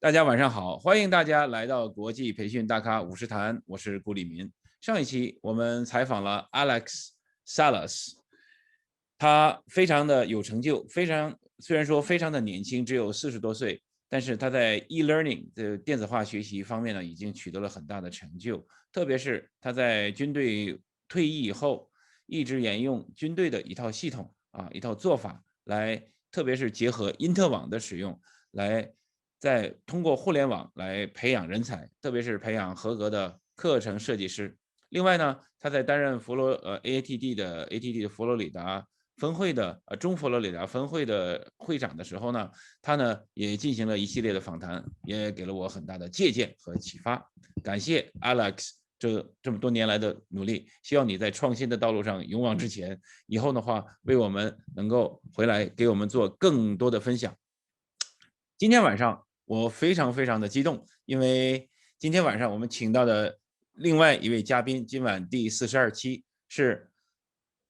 大家晚上好，欢迎大家来到国际培训大咖五十谈，我是顾立民。上一期我们采访了 Alex Salas，他非常的有成就，虽然说非常的年轻，只有40多岁，但是他在 e-learning 的电子化学习方面呢，已经取得了很大的成就。特别是他在军队退役以后，一直沿用军队的一套系统一套做法来，特别是结合因特网的使用，来通过互联网来培养人才，特别是培养合格的课程设计师。另外呢，他在担任ATD 的佛罗里达分会的中佛罗里达分会的会长的时候呢，他呢也进行了一系列的访谈，也给了我很大的借鉴和启发。感谢 Alex 这么多年来的努力，希望你在创新的道路上勇往直前，以后的话为我们能够回来给我们做更多的分享。今天晚上我非常的激动，因为今天晚上我们请到的另外一位嘉宾，今晚第42期是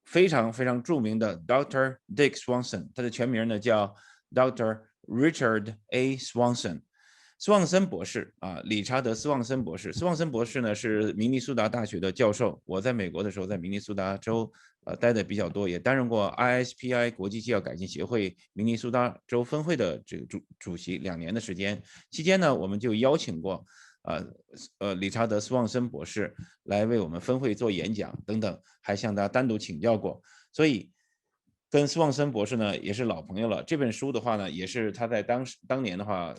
非常著名的 Dr. Dick Swanson， 他的全名呢叫 Dr. Richard A. Swanson， 斯旺森博士理查德·斯旺森博士。斯旺森博士呢是明尼苏达大学的教授，我在美国的时候在明尼苏达州待的比较多，也担任过 ISPI 国际纪要改进协会明尼苏达州分会的这个主席2年的时间。期间呢，我们就邀请过理查德·斯旺森博士来为我们分会做演讲等等，还向他单独请教过。所以跟斯旺森博士呢也是老朋友了。这本书的话呢，也是他在当年的话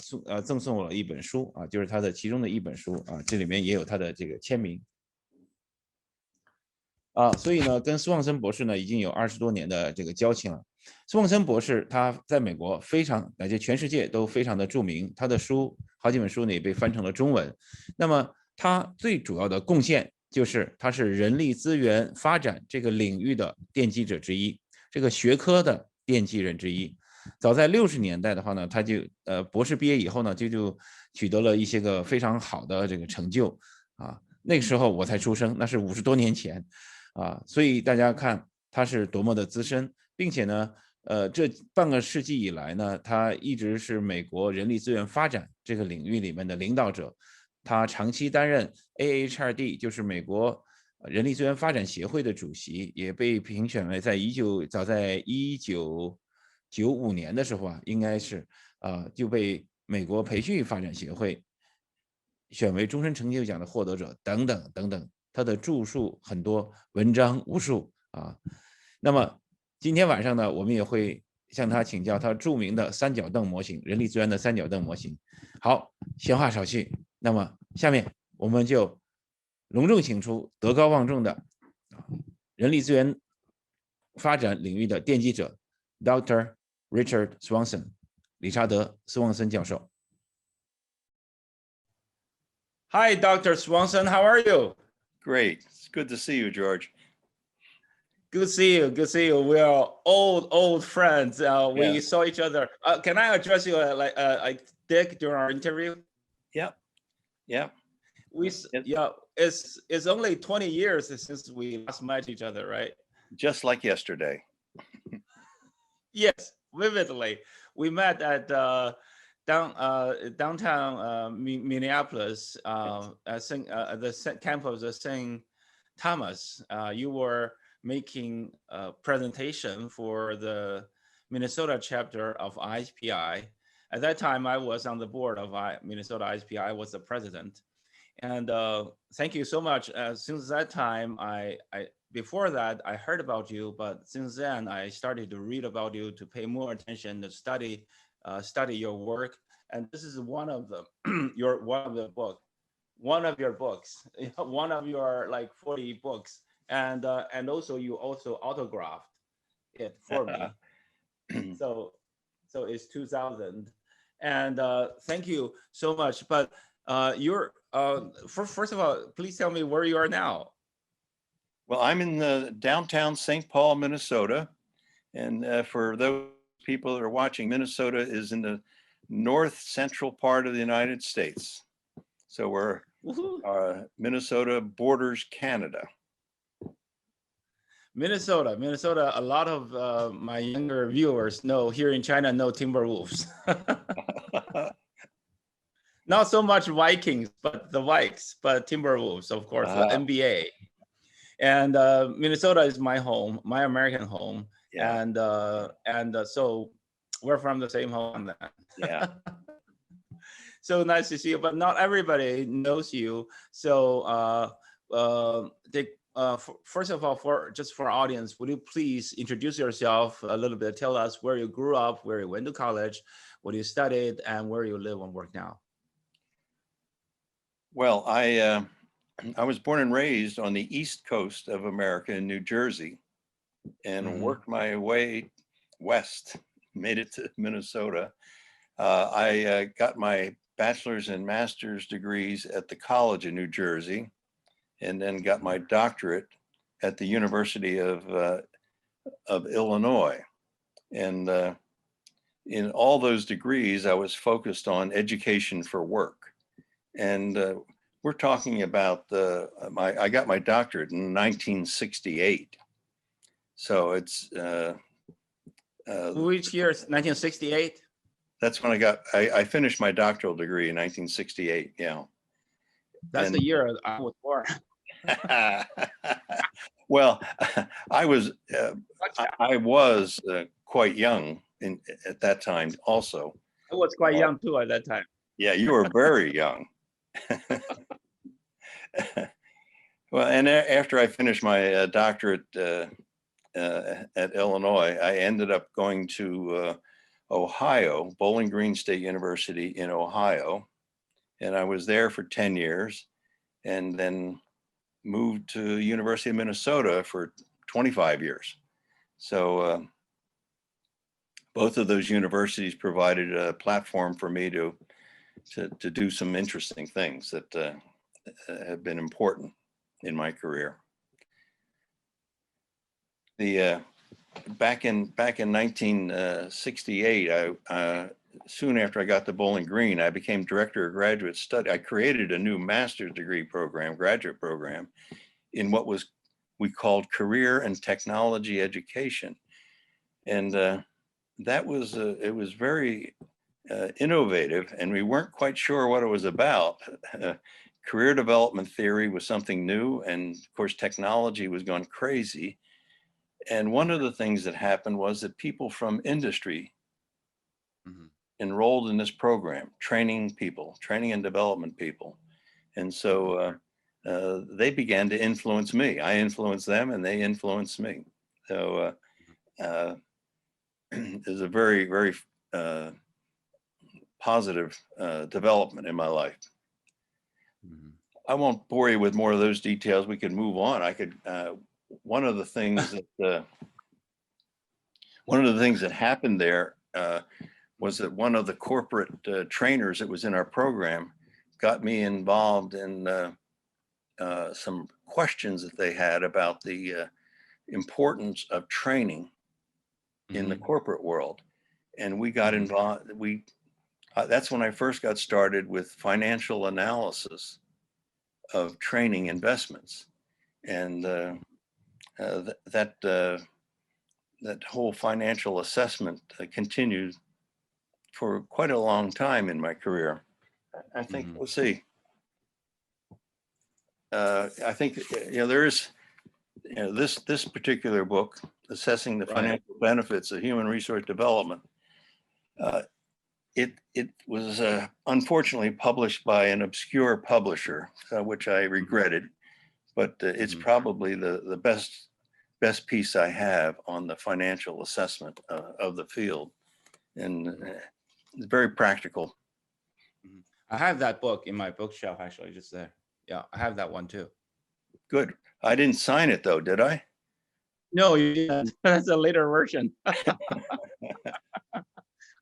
赠送我了一本书就是他的其中的一本书这里面也有他的这个签名。所以呢，跟斯旺森博士呢已经有20多年的这个交情了。斯旺森博士他在美国乃至全世界都非常的著名，他的书好几本书呢也被翻成了中文。那么他最主要的贡献就是他是人力资源发展这个领域的奠基者之一，这个学科的奠基人之一。早在60年代的话呢，他就博士毕业以后呢，就取得了一些个非常好的这个成就那个时候我才出生，那是50多年前所以大家看他是多么的资深，并且呢，这半个世纪以来呢，他一直是美国人力资源发展这个领域里面的领导者。他长期担任 AHRD， 就是美国人力资源发展协会的主席，也被评选为早在1995年的时候应该是就被美国培训发展协会选为终身成就奖的获得者等等等等。他的著述很多，文章无数那么今天晚上呢，我们也会向他请教他著名的三角凳模型，人力资源的三角凳模型。好，闲话少叙，那么下面我们就隆重请出德高望重的人力资源发展领域的奠基者 Dr. Richard Swanson， 理查德·斯旺森教授。Hi, Dr. Swanson. How are you? Great. It's good to see you, George. Good to see you. Good to see you. We are old friends. We saw each other. Can I address you like Dick during our interview? Yep. Yeah. It's only 20 years since we last met each other, right? Just like yesterday. Yes, vividly. We met at downtown Minneapolis at the campus of St. Thomas. You were making a presentation for the Minnesota chapter of ISPI. At that time, I was on the board of Minnesota ISPI. I was the president. And thank you so much. Since that time, before that, I heard about you, but since then, I started to read about you, to pay more attention, to study your work. And this is one of them, one of your books, one of your like 40 books. And also you also autographed it for me. so it's 2000. And thank you so much. But first of all, please tell me where you are now. Well, I'm in the downtown St. Paul, Minnesota. And for those people that are watching, Minnesota is in the north central part of the United States. So Minnesota borders Canada. Minnesota, a lot of my younger viewers here in China know timber wolves. Not so much Vikings, but the Vikes, but Timberwolves, of course, the NBA. And Minnesota is my home, my American home. Yeah. And so we're from the same home then. Yeah. So nice to see you, but not everybody knows you. So first of all, for our audience, would you please introduce yourself a little bit? Tell us where you grew up, where you went to college, what you studied, and where you live and work now. Well, I was born and raised on the East Coast of America in New Jersey, and worked my way west, made it to Minnesota. I got my bachelor's and master's degrees at the College of New Jersey, and then got my doctorate at the University of Illinois. And in all those degrees, I was focused on education for work. And we're talking about I got my doctorate in 1968. So it's which year? 1968. That's when I finished my doctoral degree in 1968. Yeah. That's the year I was born. Well, I was quite young at that time also. I was quite young too at that time. Yeah, you were very young. Well, and after I finished my doctorate at Illinois, I ended up going to Ohio, Bowling Green State University in Ohio. And I was there for 10 years, and then moved to University of Minnesota for 25 years. So both of those universities provided a platform for me to do some interesting things that have been important in my career. Back in 1968, soon after I got to Bowling Green, I became director of graduate study. I created a new master's degree program, graduate program, in what we called career and technology education. And that was, it was very innovative, and we weren't quite sure what it was about. Career development theory was something new, and of course, technology was going crazy. And one of the things that happened was that people from industry enrolled in this program, training and development people. And so they began to influence me. I influenced them, and they influenced me. So it was a very, very positive development in my life. I won't bore you with more of those details. We could move on. I could. One of the things that happened there was that one of the corporate trainers that was in our program got me involved in some questions that they had about the importance of training in the corporate world. And we got involved. That's when I first got started with financial analysis of training investments. And that whole financial assessment continued for quite a long time in my career. I think, let's see. I think, there is, this particular book, Assessing the Financial Benefits of Human Resource Development, it was unfortunately published by an obscure publisher, which I regretted, but it's probably the best piece I have on the financial assessment of the field, and it's very practical. I have that book in my bookshelf, actually, just there. Yeah, I have that one too. Good. I didn't sign it though, did I? No, you didn't. That's a later version.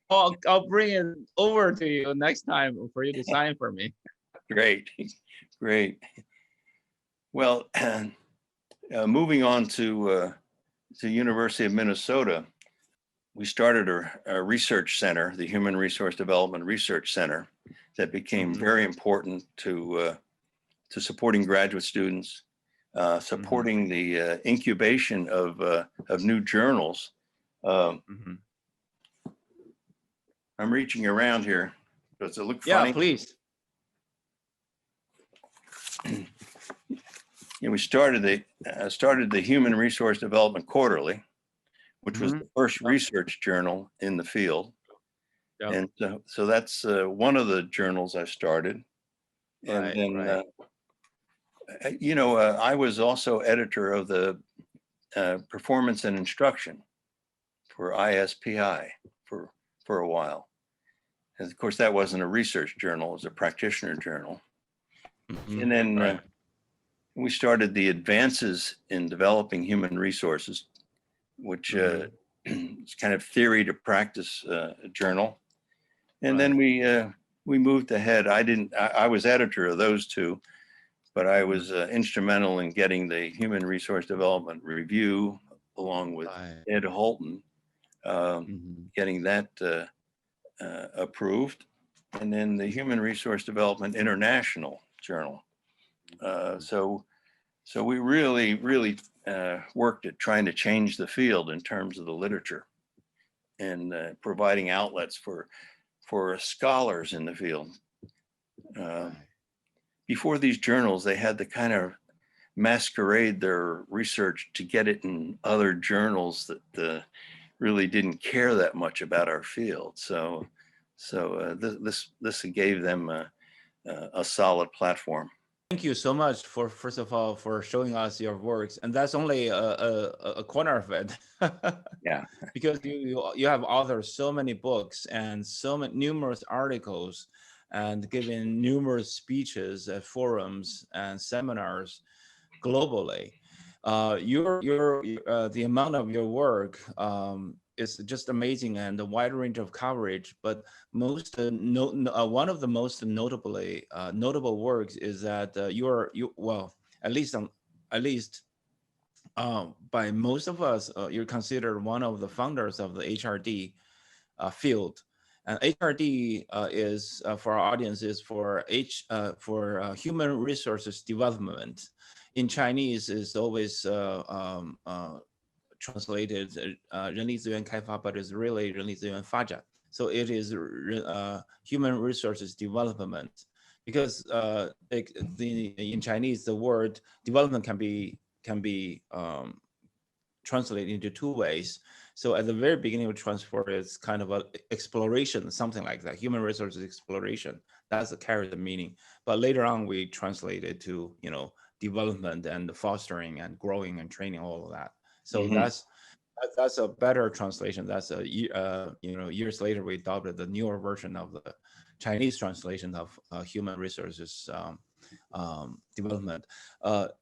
I'll bring it over to you next time for you to sign for me. Great, great. Well, moving on to University of Minnesota, we started a research center, the Human Resource Development Research Center, that became very important to supporting graduate students, supporting the incubation of new journals. I'm reaching around here. Does it look funny? Yeah, please. we started the Human Resource Development Quarterly, which was the first research journal in the field. Yeah. And so that's one of the journals I started. And Right, then, right. I was also editor of the Performance and Instruction for ISPI for a while. And of course, that wasn't a research journal, it was a practitioner journal. And then we started the Advances in Developing Human Resources, which is kind of theory to practice journal. And then we moved ahead. I was editor of those two, but I was instrumental in getting the Human Resource Development Review along with Ed Holton, getting that approved. And then the Human Resource Development International Journal. So we really worked at trying to change the field in terms of the literature and providing outlets for scholars in the field. Before these journals, they had to kind of masquerade their research to get it in other journals that really didn't care that much about our field. So this gave them a solid platform. Thank you so much for, first of all, for showing us your works, and that's only a corner of it. Yeah, because you have authored so many books and so many numerous articles, and given numerous speeches at forums and seminars globally. The amount of your work is just amazing, and a wide range of coverage. But one of the most notable works is that at least by most of us, you're considered one of the founders of the HRD field. And HRD is for our audience is for human resources development. In Chinese, is always translated 人力资源开发, but it's really 人力资源发展. So it is human resources development, because in Chinese the word development can be translated into two ways. So at the very beginning of transport, it's kind of a exploration, something like that, human resources exploration. That's the carry the meaning. But later on, we translate it to development and fostering and growing and training, all of that. So that's a better translation. That's years later we adopted the newer version of the Chinese translation of human resources development.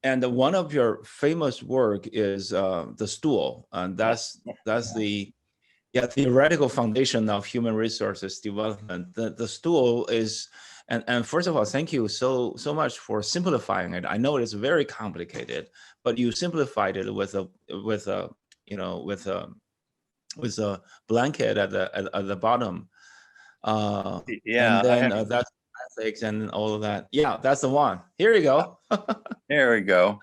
And one of your famous work is the stool, and that's the theoretical foundation of human resources development. The stool is, and first of all, thank you so much for simplifying it. I know it's very complicated, but you simplified it with a blanket at the bottom. And then that's ethics and all of that. Yeah, that's the one. Here you go. There we go.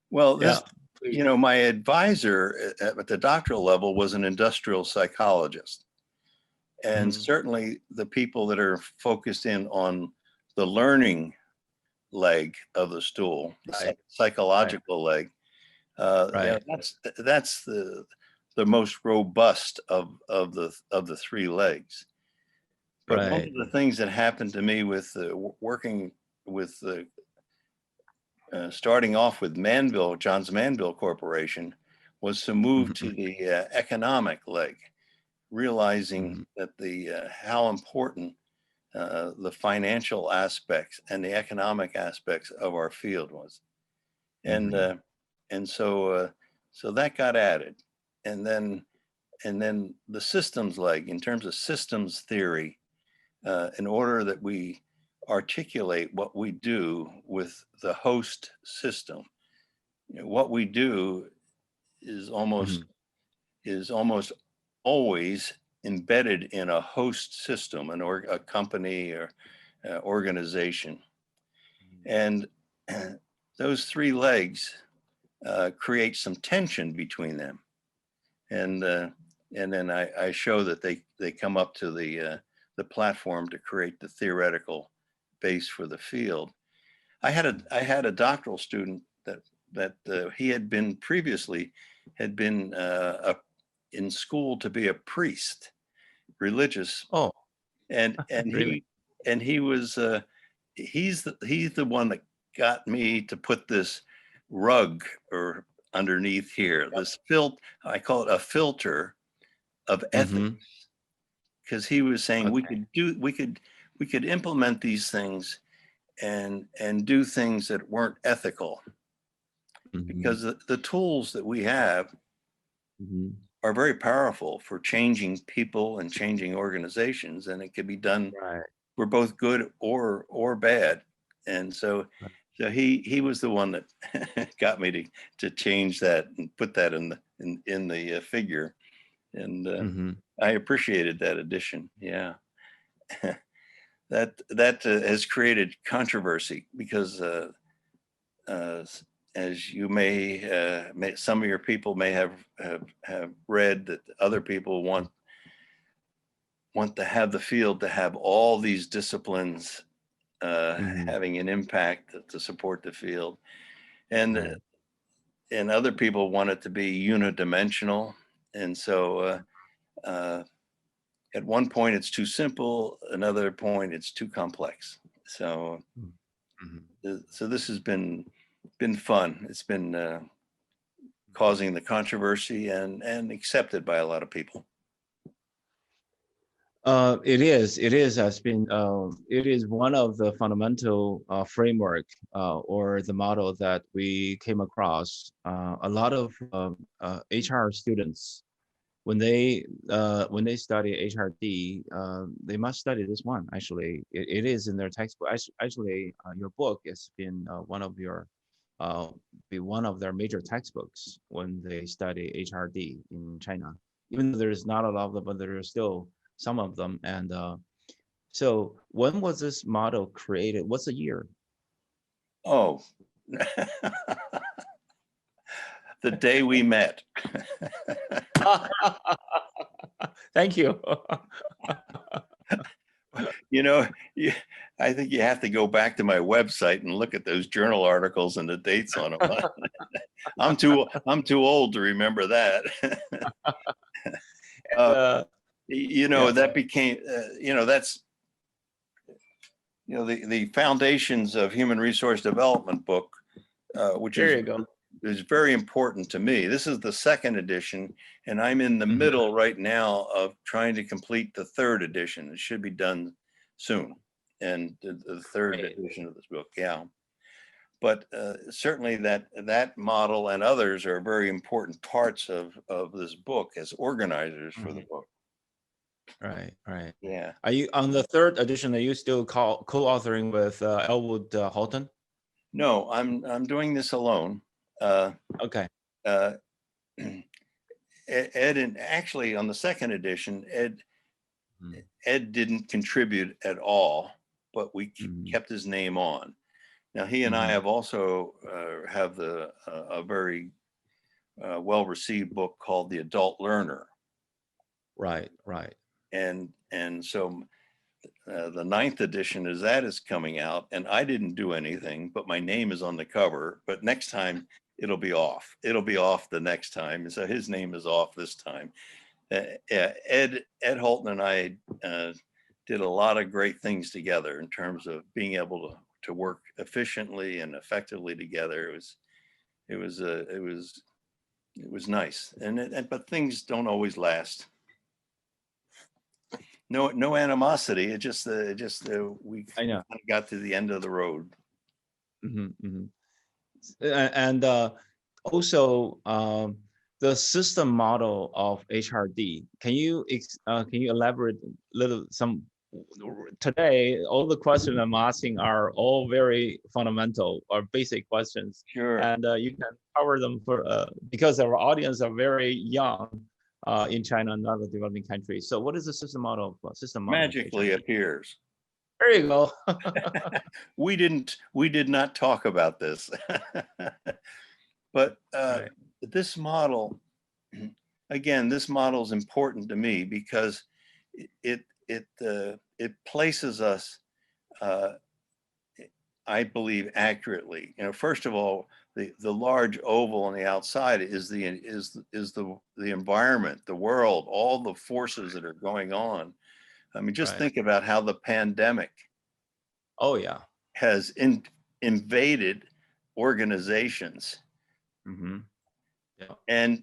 Well, this, my advisor at the doctoral level was an industrial psychologist. And certainly the people that are focused in on the learning leg of the stool, the psychological leg, that's the most robust of the three legs. But one of the things that happened to me with working with starting off with Johns Manville Corporation, was to move to the economic leg, realizing that how important the financial aspects and the economic aspects of our field was, and so that got added, and then the systems leg, in terms of systems theory, in order that we articulate what we do with the host system. What we do is almost always embedded in a host system, a company or organization. And those three legs create some tension between them. And then I show that they come up to the platform to create the theoretical base for the field. I had a doctoral student he had been previously in school to be a priest, religious, Oh, and really? he was he's the one that got me to put this rug or underneath here, this I call it a filter of ethics, Mm-hmm. because he was saying Okay. we could implement these things and do things that weren't ethical, Mm-hmm. because the tools that we have Mm-hmm. are very powerful for changing people and changing organizations, and it can be done Right. for both good or bad. And so Right. he was the one that got me to change that and put that in the figure, and Mm-hmm. I appreciated that addition. Yeah. That has created controversy because uh, as you some of your people may have read, that other people want to have the field to have all these disciplines Mm-hmm. having an impact to support the field, and Right. and other people want it to be unidimensional, and so uh, at one point it's too simple, another point it's too complex. So Mm-hmm. so this has been fun. It's been causing the controversy and accepted by a lot of people. It is. It is has been. It is one of the fundamental framework or the model that we came across. A lot of HR students, when they study HRD, they must study this one. Actually, it is in their textbook. Actually, your book has been be one of their major textbooks when they study HRD in China. Even though there's not a lot of them, but there are still some of them. And so, when was this model created? What's the year? Oh, the day we met. Thank you. You know, I think you have to go back to my website and look at those journal articles and the dates on them. I'm too old to remember that. And, yeah, That became, that's, the Foundations of Human Resource Development book, which there you go. is very important to me. This is the second edition, and I'm in the Mhm. middle right now of trying to complete the third edition. It should be done soon, and the third Great. edition of this book. Yeah, but certainly that model and others are very important parts of this book as organizers for the Mhm. book. Right, right. Yeah. Are you on the third edition? Are you still co-authoring with Elwood Houghton? No, I'm doing this alone. Uh, Okay. uh, Ed, and actually on the second edition, Mhm. Ed didn't contribute at all, but we Mhm. kept his name on. Now he and I Mhm. have also have a very well received book called The Adult Learner, Right, right. and so the ninth edition is coming out, and I didn't do anything, but my name is on the cover. But next time it'll be off. It'll be off the next time, so his name is off this time. Yeah, Ed Holton and I did a lot of great things together in terms of being able to work efficiently and effectively together. It was nice, but things don't always last. No animosity. We I know. kind of got to the end of the road. Mhm, mhm. And also the system model of HRD. Can you elaborate a little some today? All the questions I'm asking are all very fundamental or basic questions, Sure. and you can cover them for because our audience are very young in China and other developing countries. So, what is the system model of Magically HRD? appears. There you go. We did not talk about this, but Right. this model, again, this model is important to me because it places us, uh, I believe, accurately. First of all, the large oval on the outside is the environment, the world, all the forces that are going on. I mean, just Right. think about how the pandemic Oh yeah. has invaded organizations, Mm-hmm. Yeah. and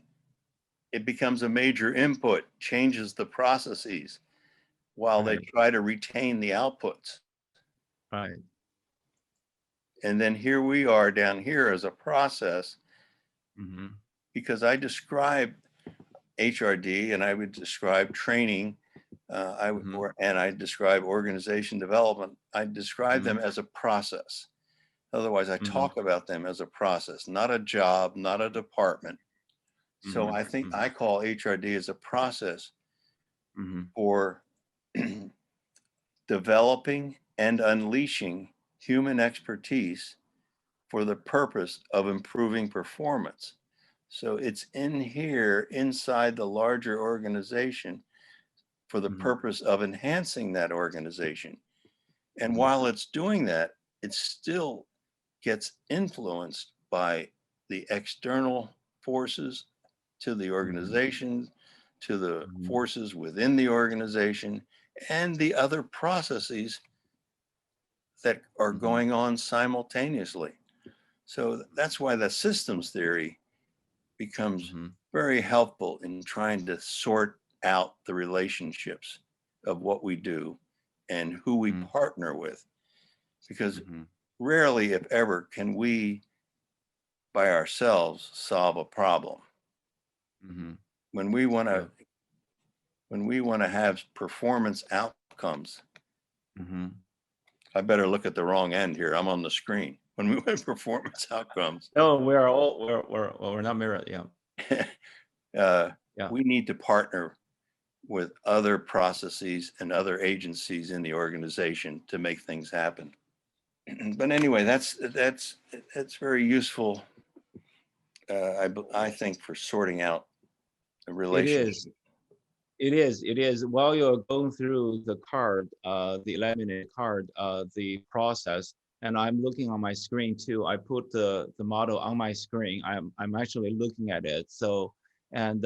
it becomes a major input, changes the processes while they Right. try to retain the outputs. Right. And then here we are down here as a process, Mm-hmm. because I describe HRD and I would describe training, Mm-hmm. and I describe organization development. I describe Mm-hmm. them as a process. Otherwise, I Mm-hmm. talk about them as a process, not a job, not a department. So Mm-hmm. I think Mm-hmm. I call HRD as a process Mm-hmm. for developing and unleashing human expertise for the purpose of improving performance. So it's in here inside the larger organization for the Mm-hmm. purpose of enhancing that organization. And Mm-hmm. while it's doing that, it still gets influenced by the external forces to the Mm-hmm. organization, to the Mm-hmm. forces within the organization, and the other processes that are Mm-hmm. going on simultaneously. So that's why the systems theory becomes Mm-hmm. very helpful in trying to sort out the relationships of what we do and who we partner with. Because Mm-hmm. rarely, if ever, can we by ourselves solve a problem. Mm-hmm. When we want Yeah. to have performance outcomes, Mm-hmm. I better look at the wrong end here. I'm on the screen. When we want performance outcomes, No, we're not mirrored. Yeah. Yeah. we need to partner with other processes and other agencies in the organization to make things happen. But anyway, that's very useful. I think for sorting out a It relationship. is. It is. It is. While you're going through the card, the laminated card, the process, and I'm looking on my screen too. I put the model on my screen. I'm actually looking at it. So and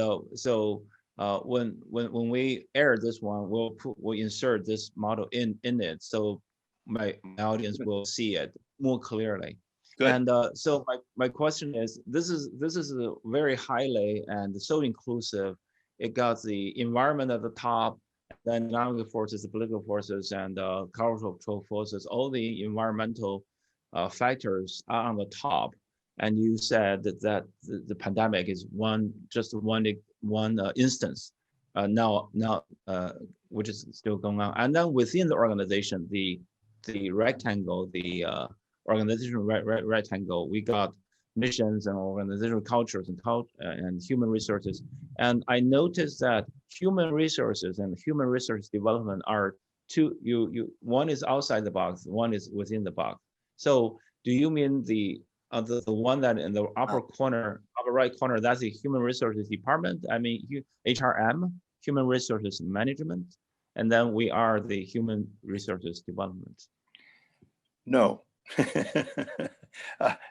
when we air this one, we'll insert this model in it, so my audience will see it more clearly. Good. And so my question is, this is a very highly and so inclusive. It got the environment at the top, then economic forces, the political forces, and cultural forces. All the environmental factors are on the top. And you said that the pandemic is just one instance now which is still going on. And then within the organization, the rectangle, the organizational rectangle, we got missions and organizational cultures and human resources. And I noticed that human resources and human resource development are two. One is outside the box, one is within the box. So do you mean the one that in the upper corner, upper right corner, that's the human resources department? I mean, HRM, human resources management, and then we are the human resources development. No.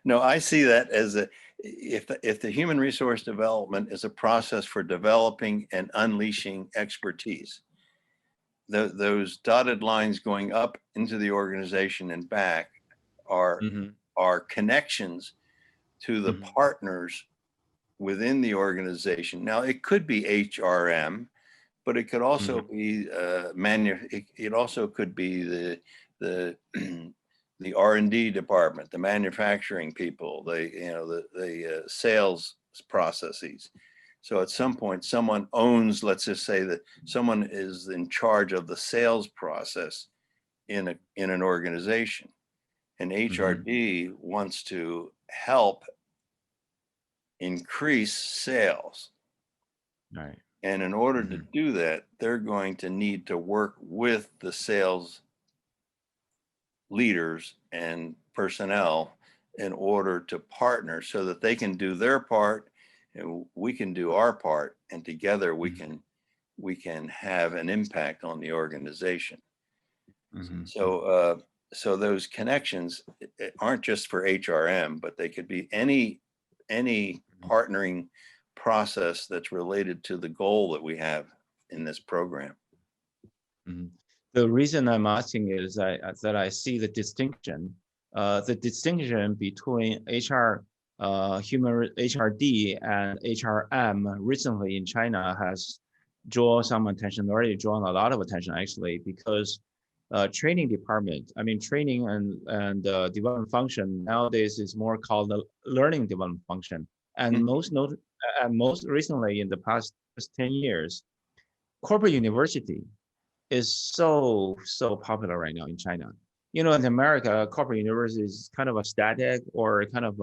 No, I see that as if the human resource development is a process for developing and unleashing expertise. Those dotted lines going up into the organization and back are Mm-hmm. are connections to the Mm-hmm. partners within the organization. Now, it could be HRM, but it could also be it also could be the the R&D department, the manufacturing people, the sales processes. So at some point, someone owns, let's just say that someone is in charge of the sales process in an organization, and Mm-hmm. HRD wants to help increase sales. Right. And in order to Mm-hmm. do that, they're going to need to work with the sales leaders and personnel in order to partner so that they can do their part and we can do our part, and together we can have an impact on the organization. Mm-hmm. So so those connections aren't just for HRM, but they could be any partnering process that's related to the goal that we have in this program. Mhm. The reason I'm asking is that I see the distinction between human HRD and HRM recently in China has drawn some attention, already drawn a lot of attention actually, because training department, I mean, training and development function nowadays is more called the learning development function. And most recently in the past 10 years, corporate university is so popular right now in China. You know, in America, corporate university is kind of a static or kind of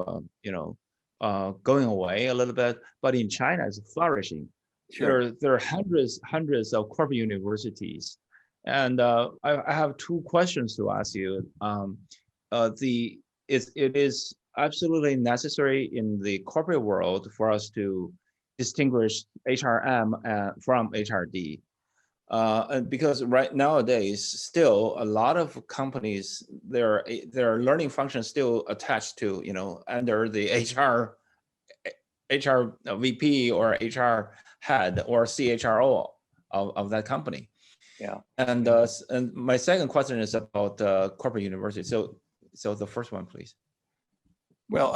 going away a little bit, but in China it's flourishing. Sure. There are hundreds of corporate universities, and I have two questions to ask you. It is absolutely necessary in the corporate world for us to distinguish HRM from HRD. And because right nowadays, still a lot of companies, their learning function still attached to, under the HR VP or HR head or CHRO of that company. Yeah. And my second question is about corporate university. So the first one, please. Well,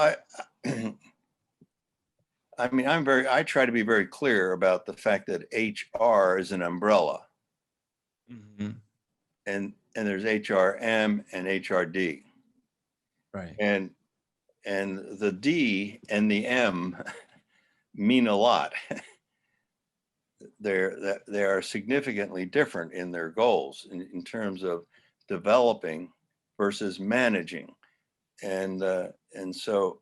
I mean, I try to be very clear about the fact that HR is an umbrella. Mm-hmm. And there's HRM and HRD. Right. And the D and the M mean a lot. They are significantly different in their goals in terms of developing versus managing. And so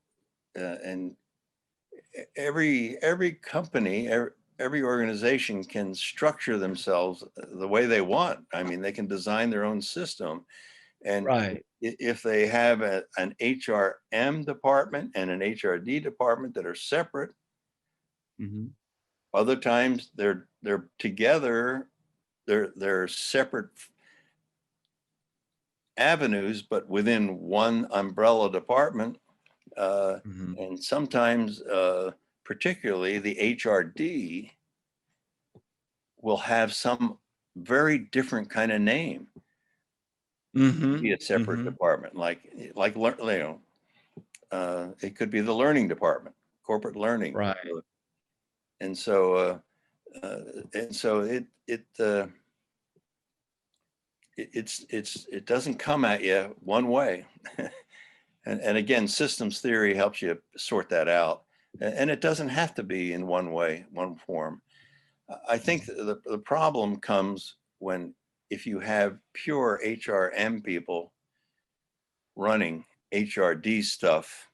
every company, every organization can structure themselves the way they want. I mean, they can design their own system. And right. If they have an HRM department and an HRD department that are separate, Mm-hmm. other times they're together, they're separate avenues, but within one umbrella department. Mm-hmm. And sometimes, particularly the HRD will have some very different kind of name. Mm-hmm. Be a separate Mm-hmm. department, it could be the learning department, corporate learning. Right. And so it doesn't come at you one way. And again, systems theory helps you sort that out. And it doesn't have to be in one way, one form. I think the problem comes if you have pure HRM people running HRD stuff,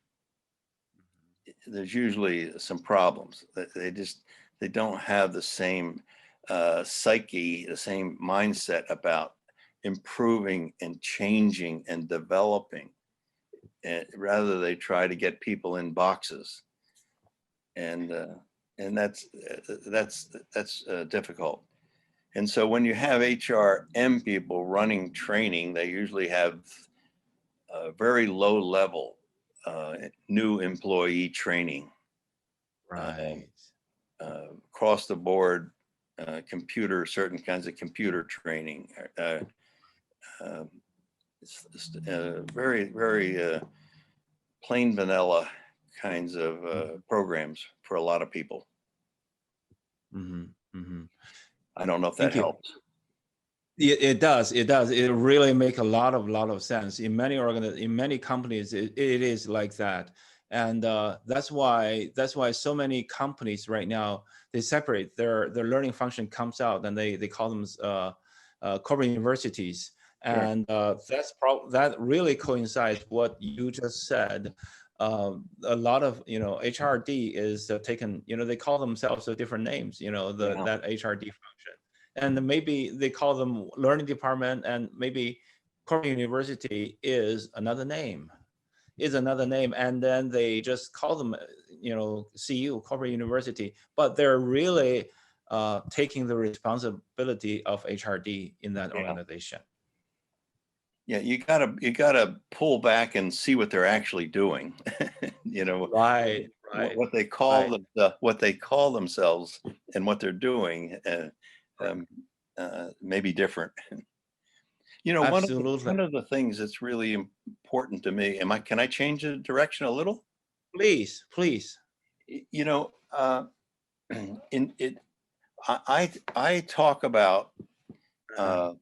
there's usually some problems. They don't have the same psyche, the same mindset about improving and changing and developing. And rather, they try to get people in boxes, and that's difficult. And so when you have HRM people running training, they usually have a very low level new employee training. Right. Across the board, certain kinds of computer training. It's very, very plain vanilla kinds of programs for a lot of people. Mm-hmm. Mm-hmm. I don't know if Thank that you. helps. It does. It does. It really make a lot of sense. In many companies, it is like that, and that's why so many companies right now, they separate their learning function comes out, and they call them corporate universities, Sure. and that really coincides what you just said. A lot of HRD is taken. They call themselves different names. That HRD function. And maybe they call them learning department, and maybe corporate university is another name, and then they just call them, CU, corporate university, but they're really taking the responsibility of HRD in that organization. Yeah, you gotta pull back and see what they're actually doing. You know, Right, right, what they call right. what they call themselves and what they're doing um, may be different. You know, Absolutely. one of the things that's really important to me. Can I change the direction a little? Please, please. You know, in it, I talk about Uh, uh,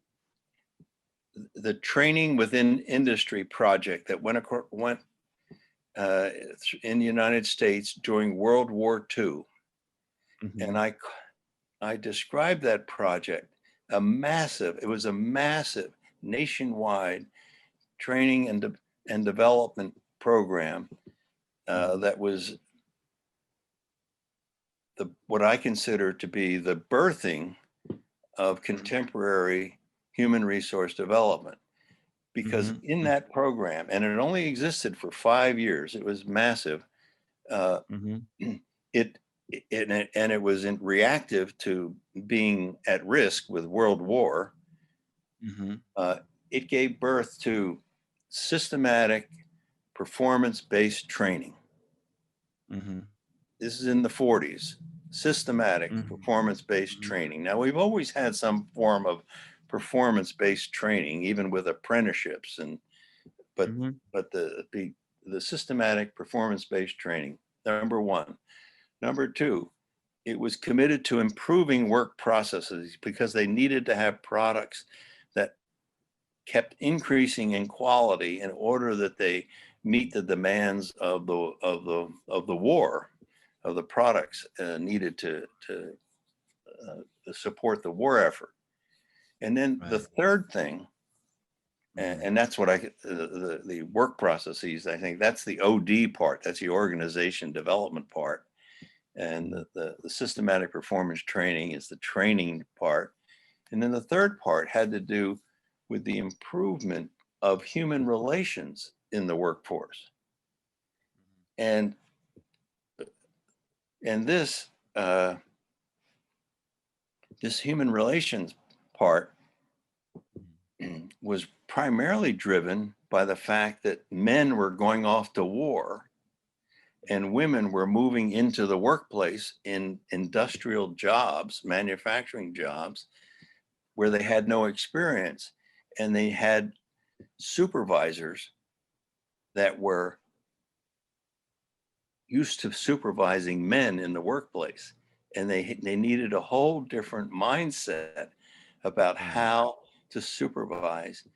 the training within industry project that went in the United States during World War II, and mhm, I described that project it was a massive nationwide training and development program mhm, that was the what I consider to be the birthing of mhm, contemporary human resource development. Because mhm, in mm, that program, and it only existed for 5 years, it was massive. Uh, mhm, it and it was reactive to being at risk with World War. mhm, Uh, it gave birth to systematic performance-based training. mhm, This is in the 40s. Systematic mhm, performance-based mhm, training. Now we've always had some form of performance-based training, even with apprenticeships, and but mhm, but the systematic performance-based training. Number one. Number two, it was committed to improving work processes because they needed to have products that kept increasing in quality in order that they meet the demands of the war, of the products needed to support the war effort. And then the right. third thing, Mhm, and that's what the work processes, I think that's the OD part, that's the organization development part. And mhm, the systematic performance training is the training part. And then the third part had to do with the improvement of human relations in the workforce. And and this human relations part was primarily driven by the fact that men were going off to war and women were moving into the workplace in industrial jobs, manufacturing jobs, where they had no experience, and they had supervisors that were used to supervising men in the workplace, and they needed a whole different mindset about right, how to supervise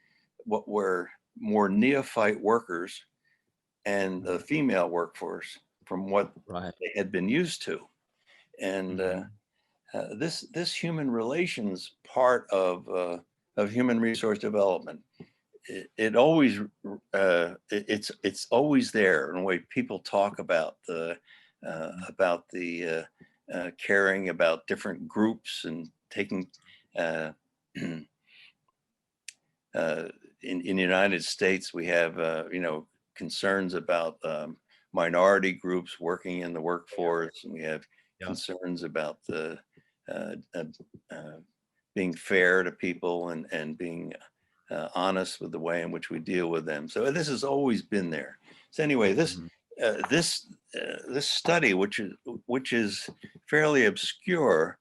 what were more neophyte workers and the mhm, female workforce from what right. they had been used to. And Mhm, this human relations part of human resource development, it always it's always there in the way people talk mhm, about the caring about different groups and taking uh, uh, in the United States we have concerns about minority groups working in the workforce, and we have yeah. concerns about the uh, uh, uh, being fair to people and being honest with the way in which we deal with them. So this has always been there. So anyway, Mhm, this study, which is fairly obscure,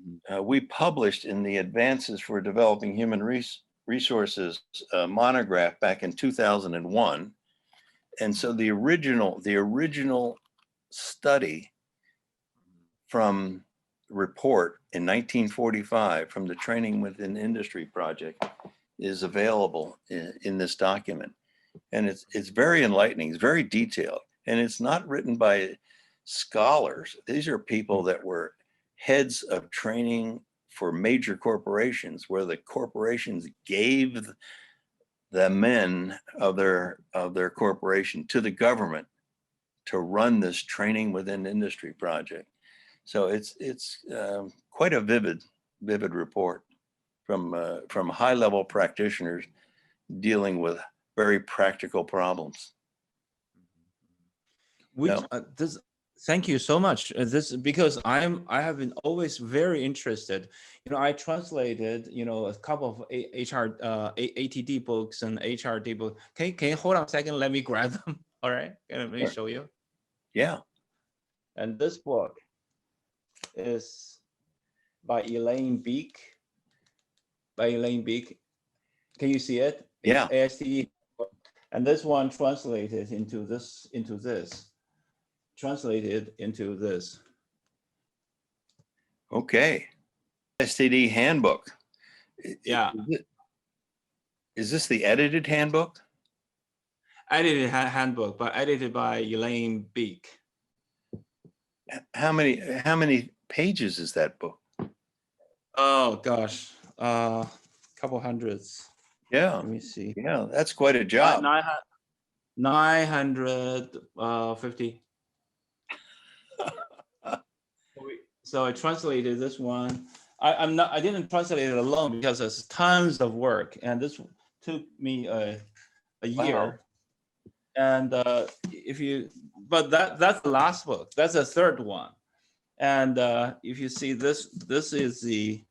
mhm, we published in the Advances for Developing Human Resources monograph back in 2001. And so the original study from report in 1945 from the Training Within Industry project is available in this document. And it's very enlightening, it's very detailed, and it's not written by scholars. These are people mhm, that were heads of training for major corporations, where the corporations gave the men of their corporation to the government to run this Training Within Industry project. So it's quite a vivid report from high level practitioners dealing with very practical problems. Which Now, does Thank you so much. This because I have been always very interested. I translated a couple of HR ATD books and HRD books. Can you hold on a second? Let me grab them. All right, let me show you. Yeah. And this book is by Elaine Beek. Can you see it? Yeah. ASTE. And this one translated into this. Translated into this. Okay. STD handbook. Yeah. Is this the edited handbook? Edited handbook, but edited by Elaine Beek. How many pages is that book? Oh gosh, couple hundreds. Yeah. Let me see. Yeah, that's quite a job. 950. So I translated this one. I didn't translate it alone because there's tons of work, and this took me a year. Wow. And but that's the last book. That's the third one. And if you see this is the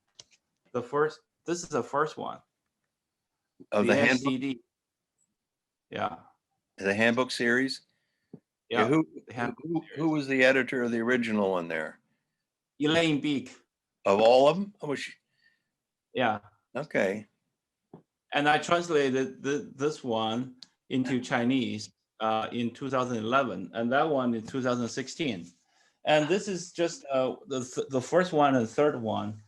first. This is the first one. Of the handbook. STD. Yeah. The handbook series. Yeah. Who was the editor of the original one there? Elaine Beek. Of all of them? Oh, Yeah. Okay. And I translated this one into Chinese in 2011, and that one in 2016. And this is just the first one and third one,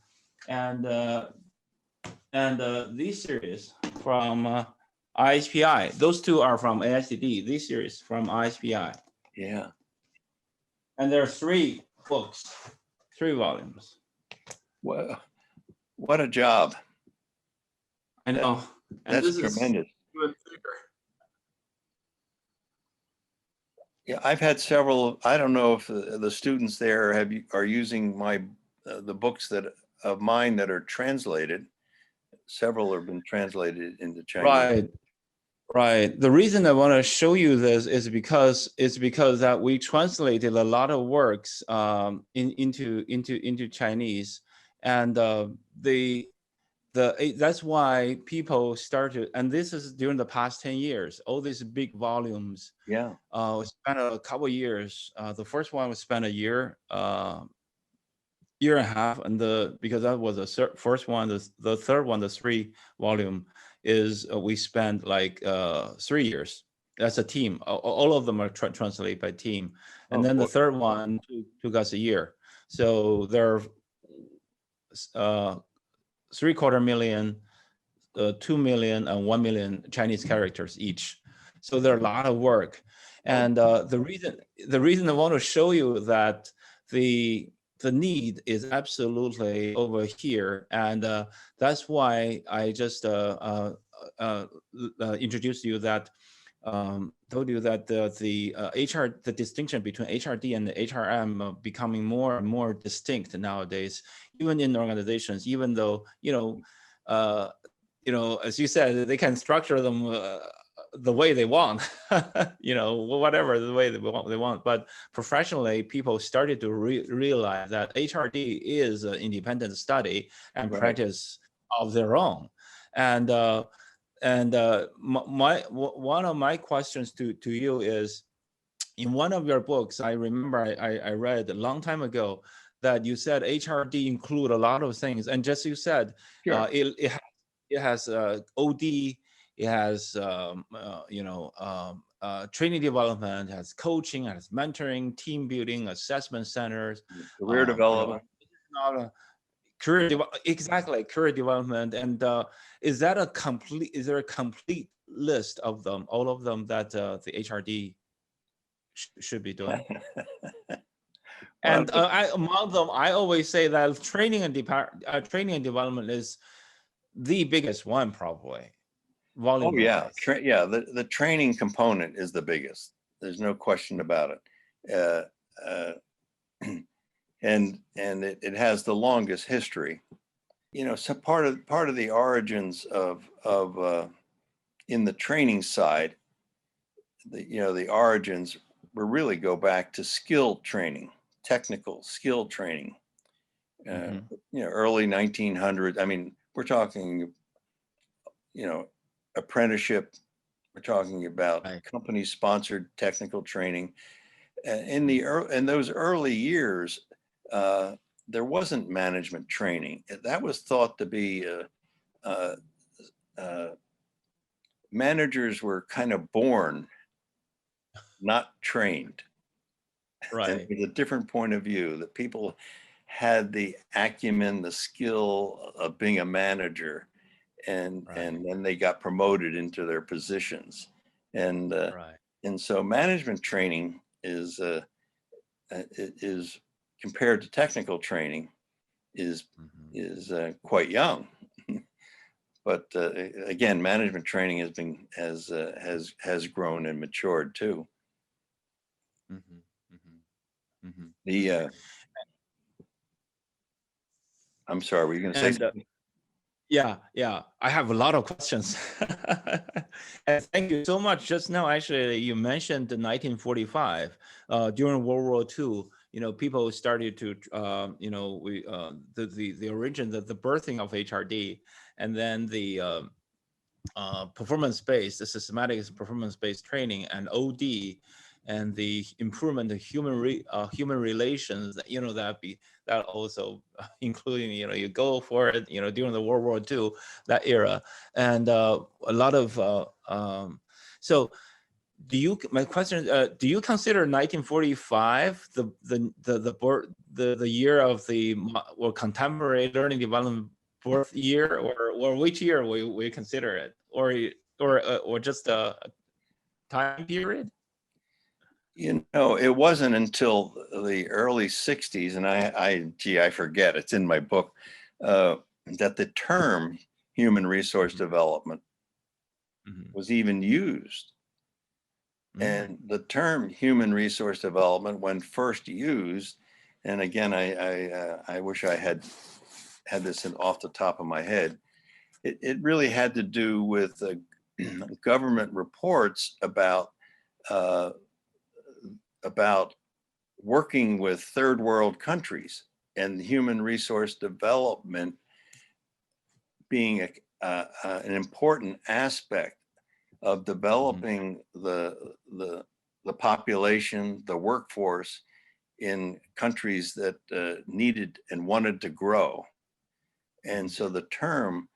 and these series from ISPI. Those two are from ASTD. These series from ISPI. Yeah. And there are 3 books, 3 volumes. Well, what a job. I know. And That's tremendous. Yeah, I've had several. I don't know if the students there are using the books of mine that are translated. Several have been translated into Chinese. Right. The reason I want to show you this is because that we translated a lot of works into Chinese, and that's why people started. And this is during the past 10 years. All these big volumes. Yeah. We spent a couple of years. The first one was spent a year. Year and a half, and because that was the first one, the third one, the 3 volume is we spent like 3 years. That's a team. All of them are translated by team, and then the third one took us a year. So there are 750,000, 2 million, and 1 million Chinese characters each. So there are a lot of work, and the reason I want to show you that the need is absolutely over here, and that's why I just introduced you that told you that the distinction between HRD and the HRM becoming more and more distinct nowadays, even in organizations. Even though as you said, they can structure them the way they want, whatever the way they want. But professionally, people started to realize that HRD is an independent study and practice of their own. And one of my questions to you is, in one of your books, I remember I read a long time ago that you said HRD include a lot of things, and just you said, sure. It has OD. It has training development, has coaching, has mentoring, team building, assessment centers, career development. Career development. And is there a complete list of them, all of them, that the HRD should be doing? And among them, I always say that training and development is the biggest one, probably. Volume. Oh yeah, the training component is the biggest. There's no question about it, and it has the longest history. So part of the origins of in the training side, the origins really go back to skill training, technical skill training. Mhm. Early 1900s. I mean, we're talking, apprenticeship. We're talking about Right. company-sponsored technical training. In Mhm. in those early years, uh, there wasn't management training. That was thought to be uh, uh, managers were kind of born, not trained, and Right. with a different point of view. That people had the acumen, the skill of being a manager, Right. and then they got promoted into their positions, and uh, Right. and so management training is compared to technical training is Mhm. quite young. But again, management training has grown and matured too. Mhm. Mhm. Mhm. The I'm sorry, were you going to say And something? yeah, yeah, I have a lot of questions. And thank you so much. Just now, actually, you mentioned the 1945 during World War II. People started to, the origin, the birthing of HRD, and then the performance-based, the systematic performance-based training, and OD, and the improvement of human relations. That also including, you go for it, during the World War II, that era, and a lot of so. My question, do you consider 1945 the year of the or contemporary learning development birth year, or which year we consider it, or just a time period? It wasn't until the early 60s, and I forget, it's in my book, uh, that the term human resource development Mhm. was even used. Mhm. And the term human resource development, when first used, and again, I wish I had this off the top of my head. It really had to do with government reports uh, about working with third world countries and human resource development being an important aspect of Mhm. developing the population, the workforce in countries that needed and wanted to grow. And Mhm. so the term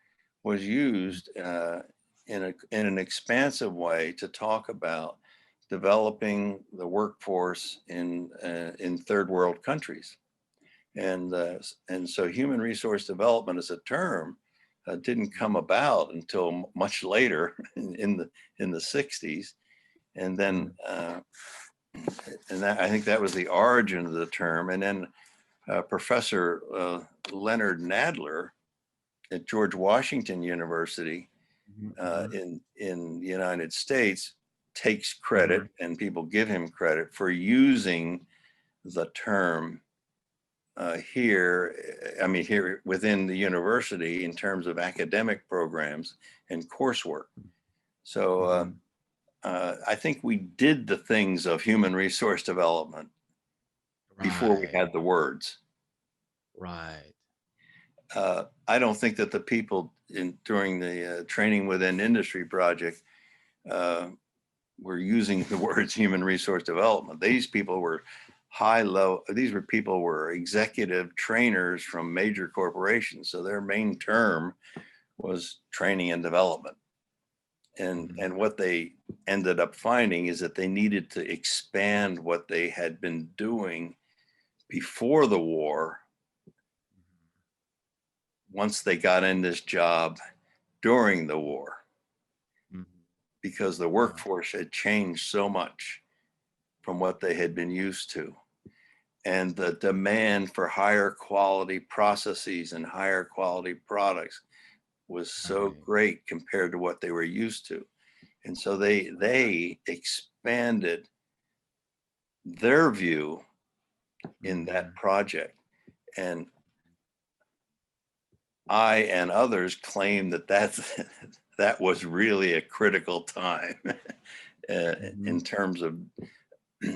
was used in an expansive way to talk about developing the workforce in third world countries. And so human resource development as a term didn't come about until much later in the 60s. And then Mhm. I think that was the origin of the term. And then Professor Leonard Nadler at George Washington University Mhm. Mhm. in the United States takes credit, Mhm. and people give him credit for using the term here within the university in terms of academic programs and coursework. So Mhm. I think we did the things of human resource development before we Right. had the words. Right. I don't think that the people during the training within industry project uh, were using the words human resource development. These people were high level. These were people were executive trainers from major corporations. So their main term was training and development. Mhm. And what they ended up finding is that they needed to expand what they had been doing before the war once they got in this job during the war, Mhm. because the Right. workforce had changed so much from what they had been used to. And the demand for higher quality processes and higher quality products was so Right. great compared to what they were used to. And so they expanded their view in that Mhm. project. And I and others claim that that was really a critical time in Mhm. terms of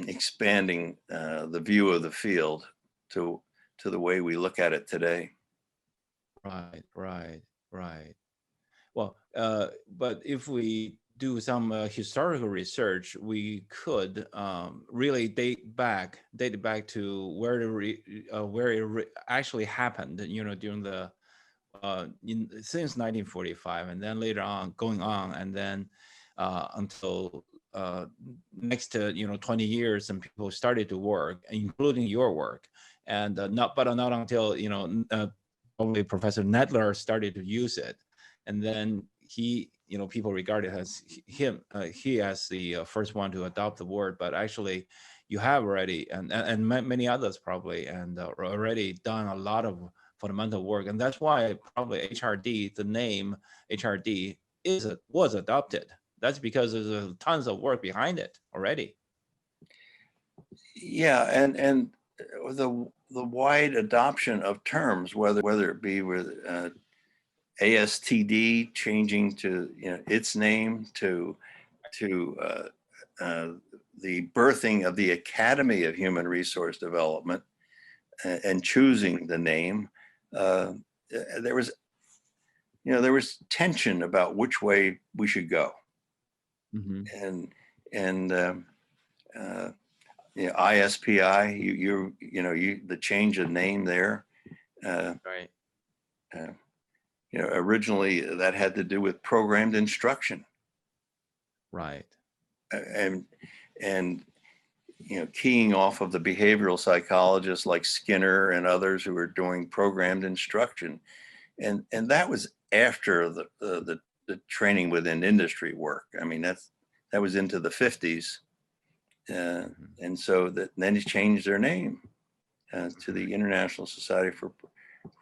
expanding the view of the field to the way we look at it today. Right, right, right. Well, but if we do some historical research, we could really date back to where actually happened. You know, during the since 1945, and then later on, going on, and then until next 20 years, and people started to work, including your work, and not until probably Professor Nedler started to use it, and then he, people regarded as he as the first one to adopt the word, but actually you have already, and many others probably, and already done a lot of fundamental work, and that's why probably HRD, the name HRD was adopted. That's because there's tons of work behind it already. Yeah, and the wide adoption of terms, whether it be with ASTD changing to its name, to the birthing of the Academy of Human Resource Development, and choosing the name. There was tension about which way we should go. Mm-hmm. And ISPI, the change of name there. Right. Originally that had to do with programmed instruction. Right. And keying off of the behavioral psychologists like Skinner and others who were doing programmed instruction, and that was after the training within industry work. I mean, that was into the 50s, and so then he changed their name to the International Society for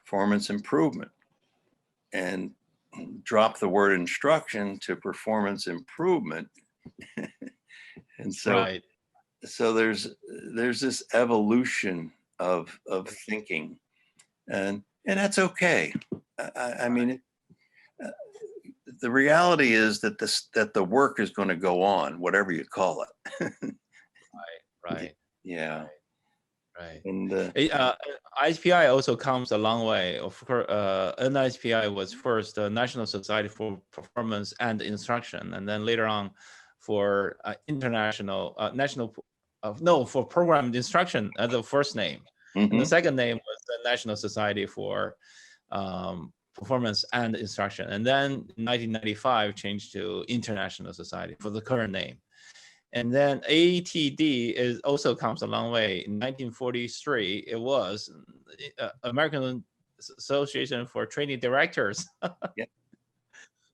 Performance Improvement, and dropped the word instruction to performance improvement. And so right. So there's this evolution of thinking, and that's okay. I mean, the reality is that the work is going to go on, whatever you call it. Right. Yeah. Right. And ISPI also comes a long way. Of course, NISPI was first the National Society for Performance and Instruction, and then later on for for programmed instruction as the first name. And the second name was the National Society for Performance and Instruction. And then in 1995 changed to International Society for the current name. And then ATD also comes a long way. In 1943, it was American Association for Training Directors.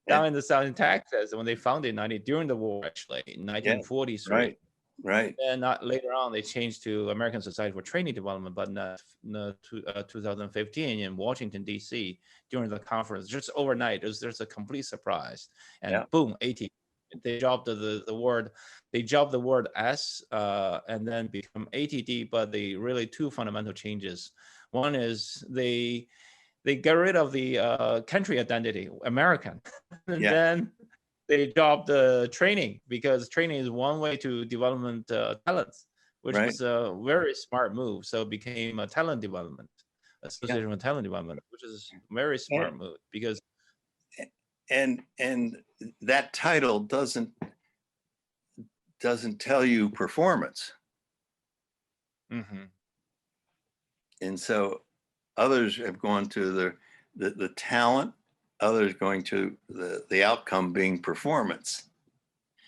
Down in the South in Texas, when they founded during the war, actually, in 1943. Right. And later on, they changed to American Society for Training Development, but not 2015 in Washington, D.C. during the conference. Just overnight, there's a complete surprise. And boom, ATD. They dropped the word. They dropped the word S and then become ATD. But they really two fundamental changes. One is they get rid of the country identity, American, and then they dropped the training, because training is one way to development talents, which is a very smart move. So it became a talent development, Association with Talent Development, which is a very smart move, because and that title doesn't tell you performance. Mm-hmm. And so others have gone to the talent, others going to the outcome being performance.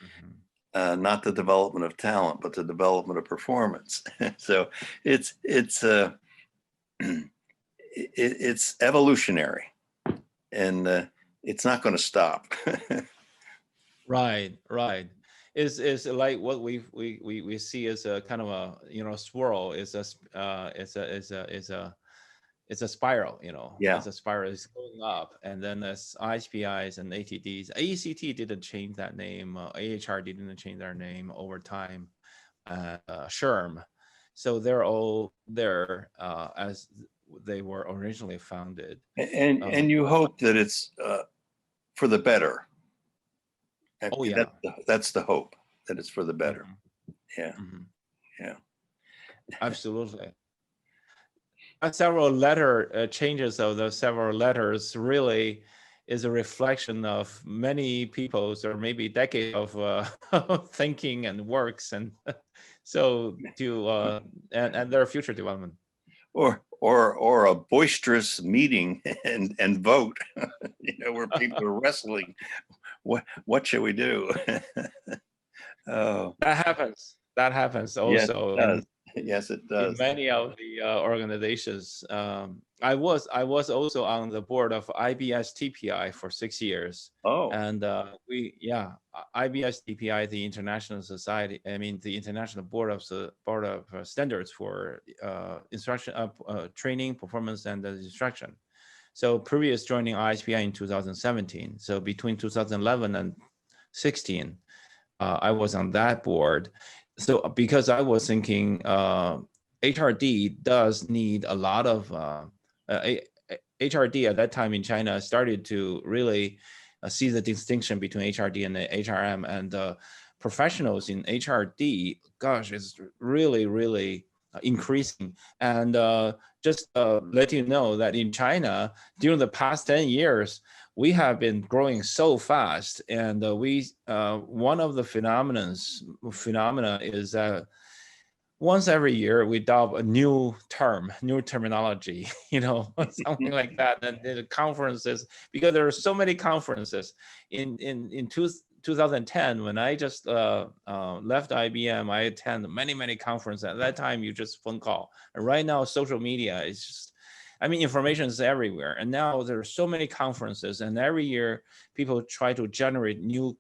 Mm-hmm. Not the development of talent, but the development of performance. So it's evolutionary, and it's not going to stop. Right. Is like what we see as a kind of a swirl. It's a spiral. It's a spiral. It's going up, and then as ISPIs and ATDs, AECT didn't change that name. AHRD didn't change their name over time. SHRM, so they're all there as they were originally founded. And you hope that it's for the better. Oh yeah, that's the hope, that it's for the better. Mm-hmm. Yeah. Mm-hmm. Yeah. Absolutely. Several letter changes of the several letters really is a reflection of many people's or maybe decades of thinking and works, and so to and their future development. Or a boisterous meeting and vote, where people are wrestling. What should we do? Oh, That happens. That happens yes, it also does. Yes, it in does. many of the organizations. I was also on the board of IBS TPI for 6 years, Oh, and IBS TPI, the International Society, I mean the International Board of Standards for instruction, training, performance, and instruction. So previous joining ISPI in 2017. So between 2011 and 16, I was on that board. So because I was thinking HRD does need a lot of HRD at that time in China started to really see the distinction between HRD and the HRM, and professionals in HRD, gosh, is really, really increasing. And just let you know that in China, during the past 10 years, we have been growing so fast, and one of the phenomena is that once every year we adopt a new terminology, something like that. And the conferences, because there are so many conferences in 2010, when I just left IBM, I attend many conferences. At that time, you just phone call, and right now social media is just, I mean, information is everywhere. And now there are so many conferences, and every year people try to generate new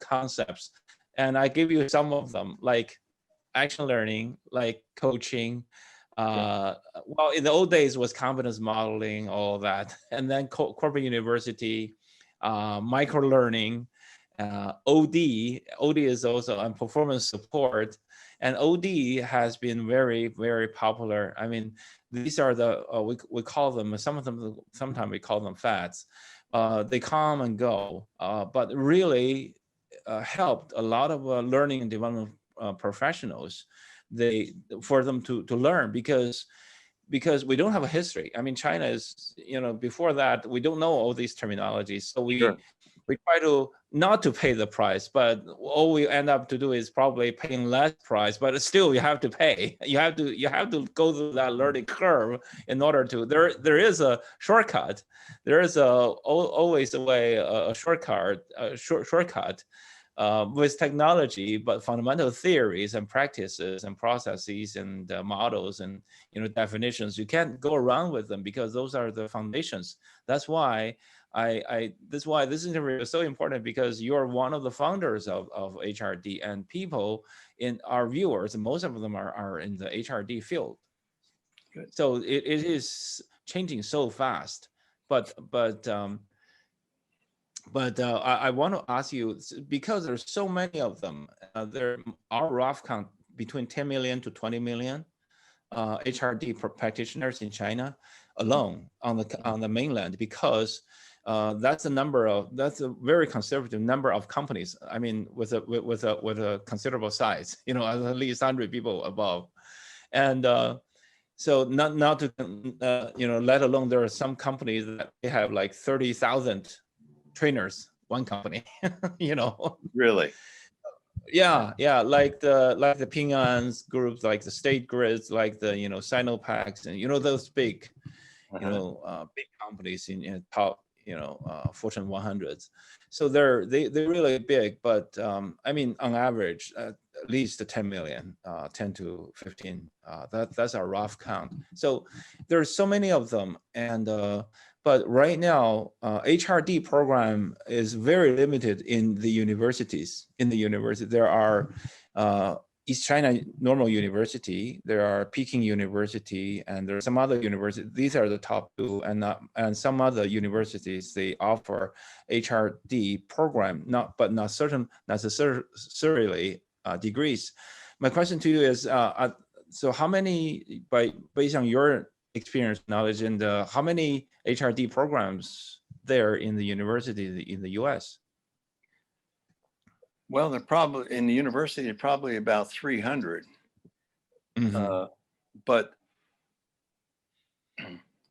concepts. And I give you some of them, like action learning, like coaching. Well, in the old days was competence modeling, all that. And then corporate university, micro learning, OD is also on performance support. And OD has been very, very popular. I mean, these are the, we call them, sometimes we call them fads. They come and go, but really helped a lot of learning and development professionals, for them to learn, because we don't have a history. I mean, China is, before that, we don't know all these terminologies. So sure. we try to not to pay the price, but all we end up to do is probably paying less price, but still you have to pay. You have to go through that learning curve in order to, there is a shortcut. There is always a way, a shortcut, with technology, but fundamental theories and practices and processes and models and definitions, you can't go around with them, because those are the foundations. That's why that's why this interview is so important, because you're one of the founders of HRD, and people in our viewers, most of them are in the HRD field. Good. So it is changing so fast, but I want to ask you, because there's so many of them, there are rough count between 10 million to 20 million HRD practitioners in China alone on the mainland, because that's a very conservative number of companies. I mean, with a considerable size, at least 100 people above, and so not to let alone there are some companies that they have like 30,000 trainers, one company. Really? Yeah, like the Ping An's groups, like the State Grids, like the Sinopacks, and those big big companies in top Fortune 100s. So they're really big, but I mean, on average, at least 10 million, 10 to 15. That's a rough count. So there's so many of them, and but right now, HRD program is very limited in the universities. In the university, there are East China Normal University, there are Peking University, and there are some other universities. These are the top two, and some other universities, they offer HRD program, but not necessarily degrees. My question to you is, so how many, based on your experience, knowledge, and how many HRD programs there in the university in the US? Well, they're probably in the university, probably about 300. Mhm. But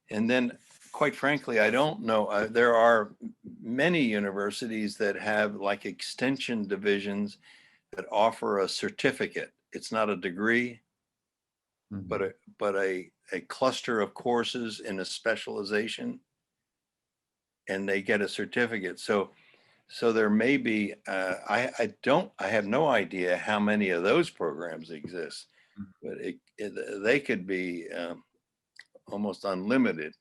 and then, quite frankly, I don't know. There are many universities that have like extension divisions that offer a certificate. It's not a degree, but Mhm. a cluster of courses in a specialization, and they get a certificate. So there may be. I have no idea how many of those programs exist, but they could be almost unlimited.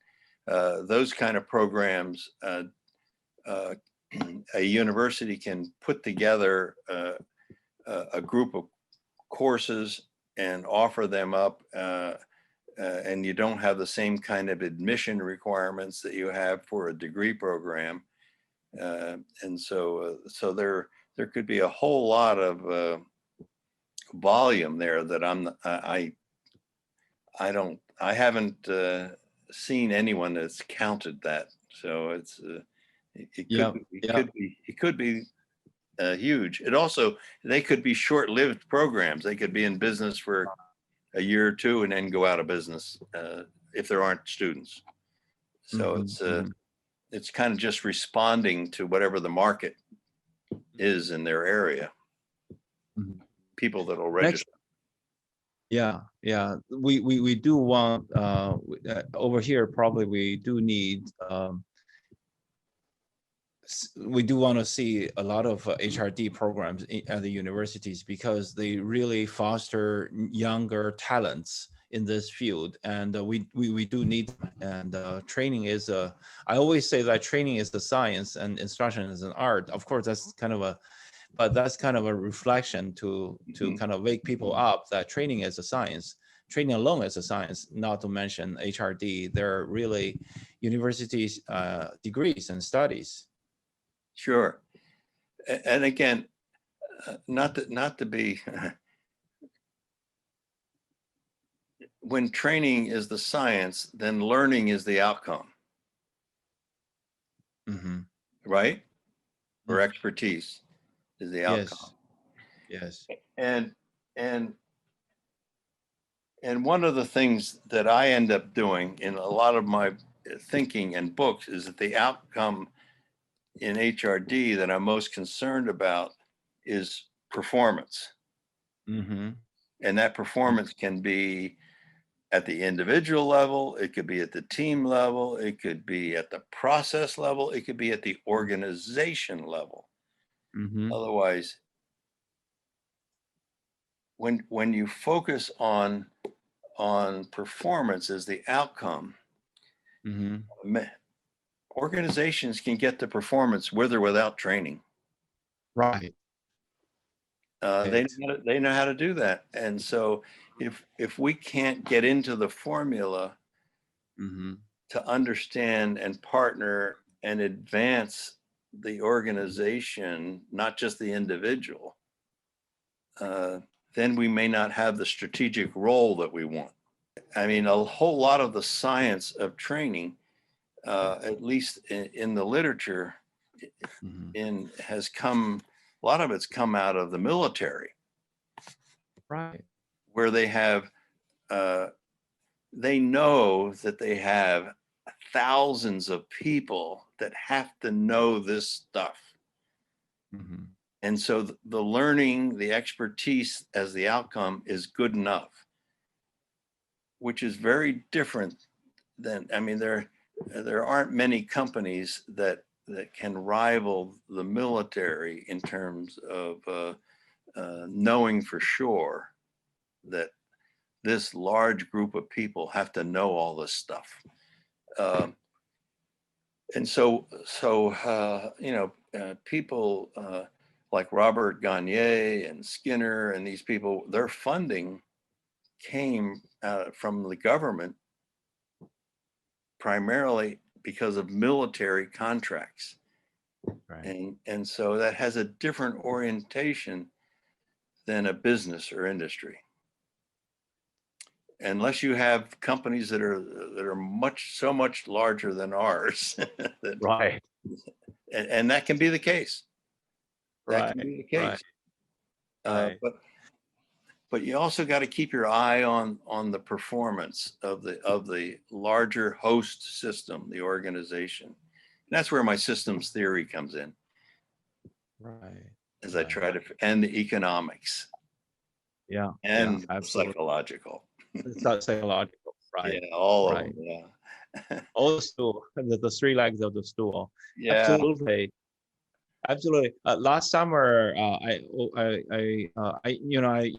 Those kind of programs, uh, a university can put together a group of courses and offer them up, and you don't have the same kind of admission requirements that you have for a degree program. And so there could be a whole lot of volume there that I haven't seen anyone that's counted that. So it could Yeah. be Yeah. it could be huge. They could be short-lived programs. They could be in business for a year or two and then go out of business if there aren't students. So Mhm. Mhm. it's kind of just responding to whatever the market is in their area. Mhm. People that will Next, register. yeah, yeah. We do want over here probably we do need we do want to see a lot of HRD programs at the universities because they really foster younger talents in this field, and we do need them. And training is a. I always say that training is the science and instruction is an art. Of course, that's kind of a, but that's kind of a reflection to Mhm. kind of wake people up that training is a science. Training alone is a science, not to mention HRD. They're really universities degrees and studies. Sure. And again, not to be when training is the science, then learning is the outcome, Hmm. right? Or expertise is the outcome. Yes, yes. And and and one of the things that I end up doing in a lot of my thinking and books is that the outcome in HRD that I'm most concerned about is performance. Hmm. And that performance can be at the individual level, it could be at the team level, it could be at the process level, it could be at the organization level. Hmm. Otherwise, when you focus on performance as the outcome, Hmm. organizations can get the performance with or without training. Right. Right. They know how to do that, and so if we can't get into the formula Hmm. to understand and partner and advance the organization, not just the individual, uh, then we may not have the strategic role that we want. I mean, a whole lot of the science of training, at least in the literature, Hmm. in has come. A lot of it's come out of the military, Right. where uh, they know that they have thousands of people that have to know this stuff. Hmm. And so the learning, the expertise as the outcome is good enough, which is very different than, I mean, there aren't many companies that can rival the military in terms of knowing for sure that this large group of people have to know all this stuff. Um, and people like Robert Gagne and Skinner and these people, their funding came from the government primarily because of military contracts, Right. and so that has a different orientation than a business or industry. Unless you have companies that are so much larger than ours, that, Right. and that can be the case. That can Right. be the Right. case. Uh, Right. but but you also got to keep your eye on the performance of the larger host system, the organization. And that's where my systems theory comes in, Right. as I try to, and the economics Yeah. and Absolutely. psychological. It's not psychological. Right. Yeah, all of Right. them. Yeah. All the stool, the three legs of the stool. Yeah. Absolutely. Absolutely. Last summer, I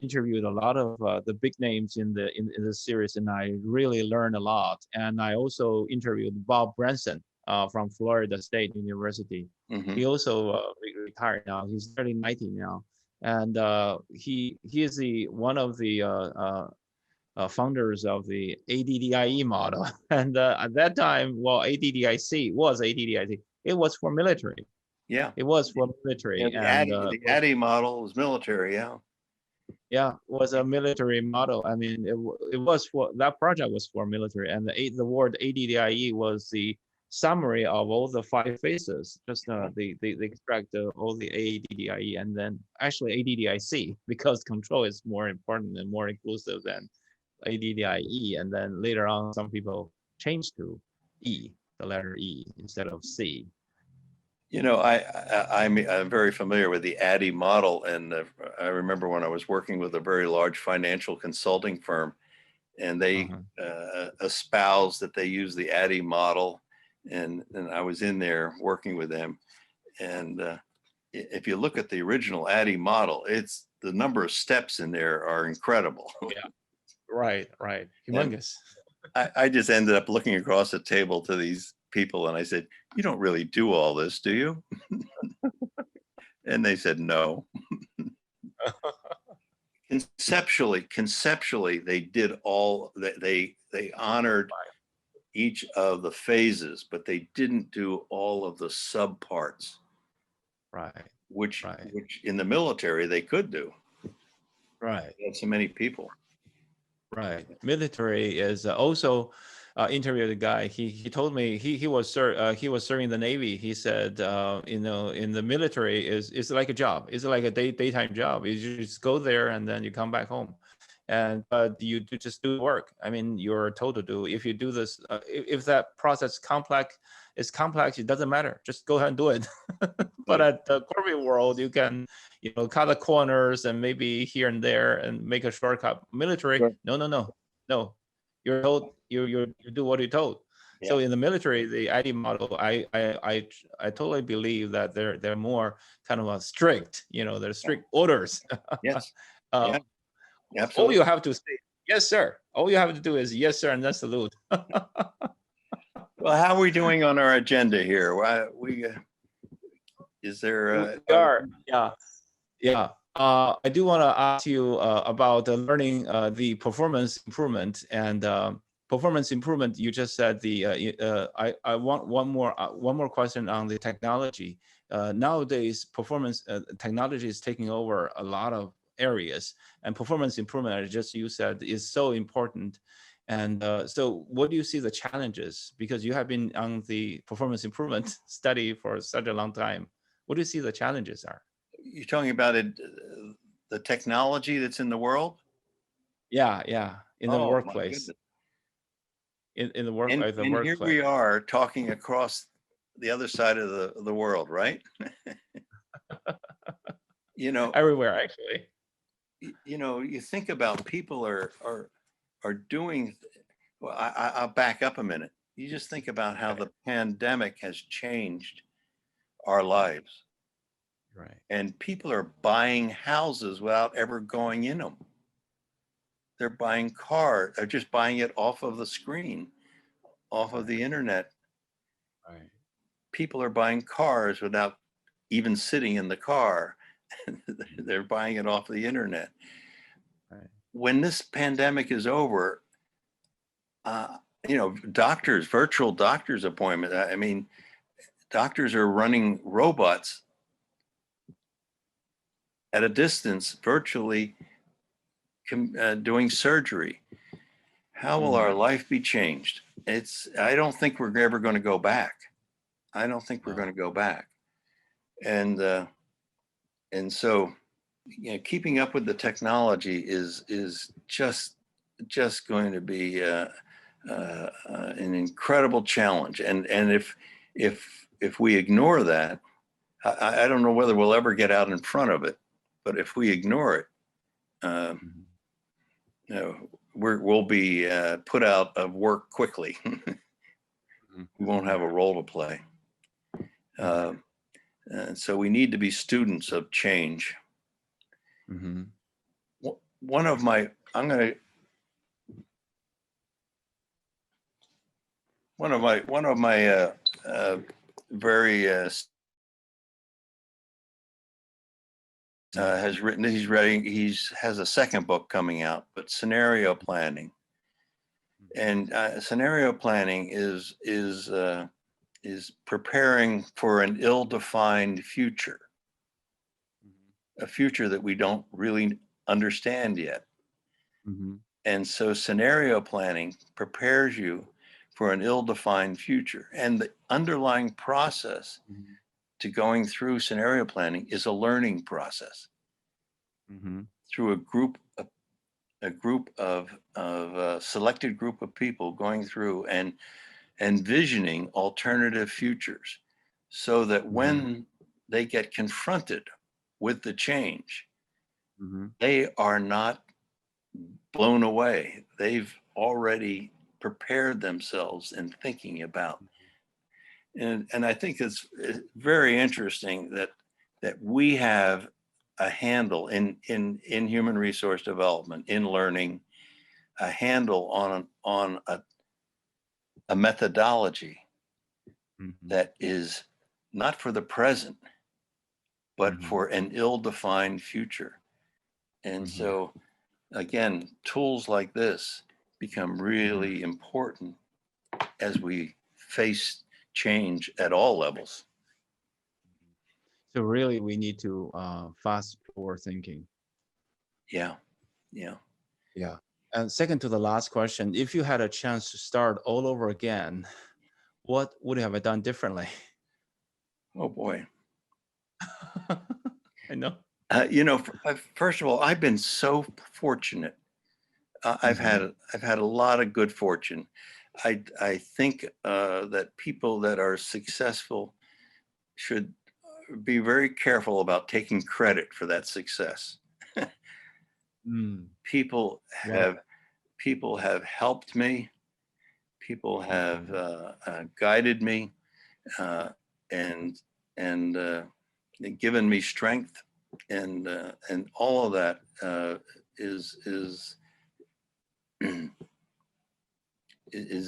interviewed a lot of the big names in the series, and I really learned a lot. And I also interviewed Bob Branson from Florida State University. Mhm. He also retired now. He's nearly 90 now, and he is one of the founders of the ADDIE model. And at that time, well, ADDIC was ADDIC. It was for military. Yeah. It was for Yeah, military, the and Addy, the Addy model was military. Yeah. was a military model. I mean, it was for that project was for military, and the word ADDIE was the summary of all the 5 phases. Just they extract all the ADDIE, and then actually ADDIC, because control is more important and more inclusive than ADDIE, and then later on some people changed to E, the letter E instead of C. You know, I'm very familiar with the Addy model, and I remember when I was working with a very large financial consulting firm, and they espoused that they use the Addy model, and I was in there working with them, and if you look at the original Addy model, it's the number of steps in there are incredible. Yeah, right, And humongous. I just ended up looking across the table to these people, and I said, "You don't really do all this, do you?" And they said, "No." Conceptually, they did all that. They honored each of the phases, but they didn't do all of the subparts, Right, which right, in the military they could do. right, They had so many people. right. Military is also interviewed a guy. He told me he was serving the Navy. He said, in the military is like a job. It's like a daytime job. You just go there and then you come back home, and you just do work. I mean, you're told to do. If you do this, if that process is complex, it doesn't matter. Just go ahead and do it. But at the corporate world, you can, cut the corners and maybe here and there and make a shortcut. Military, Sure. no. You're told you do what you're told. Yeah. So in the military, the ID model, I totally believe that they're more kind of a strict. They're strict orders. Yes. uh, Yeah. all Absolutely. you have to say, yes, sir. All you have to do is yes, sir, and then salute. Well, how are we doing on our agenda here? Is there? We are, yeah. I do want to ask you about learning the performance improvement and performance improvement. You just said I want one more question on the technology. Nowadays, performance technology is taking over a lot of areas, and performance improvement, as just you said, is so important. And so what do you see the challenges? Because you have been on the performance improvement study for such a long time. What do you see the challenges are? You're talking about it, the technology that's in the world? Yeah, in the Oh, my workplace. goodness. In the And workplace. here we are talking across the other side of the world, right? Everywhere, actually. You think about people are doing. Well, I'll back up a minute. You just think about how the pandemic has changed our lives, Right. and people are buying houses without ever going in them. They're buying cars. They're just buying it off of the screen, off of the internet. Right. People are buying cars without even sitting in the car. They're buying it off the internet. Right. When this pandemic is over, doctors, virtual doctors appointments. I mean, doctors are running robots at a distance, virtually doing surgery. How will our life be changed? I don't think we're ever going to go back. I don't think we're going to go back. And so keeping up with the technology is just going to be an incredible challenge. And if we ignore that, I don't know whether we'll ever get out in front of it. But if we ignore it, we'll be put out of work quickly. We won't have a role to play. And so we need to be students of change. One of my very has written, he has a second book coming out, but scenario planning. And scenario planning is preparing for an ill-defined future, a future that we don't really understand yet. And so scenario planning prepares you for an ill-defined future. And the underlying process to going through scenario planning is a learning process through a selected group of people going through and envisioning alternative futures, so that when they get confronted with the change, they are not blown away. They've already prepared themselves in thinking about. And I think it's very interesting that we have a handle in human resource development, in learning, a handle on a methodology that is not for the present, but for an ill-defined future. And so, again, tools like this become really important as we face change at all levels. So really, we need to fast forward thinking. Yeah. And second to the last question, if you had a chance to start all over again, what would you have done differently? Oh boy. I know. First of all, I've been so fortunate. I've had a lot of good fortune. I think that people that are successful should be very careful about taking credit for that success. People have helped me. People have guided me and given me strength, and all of that is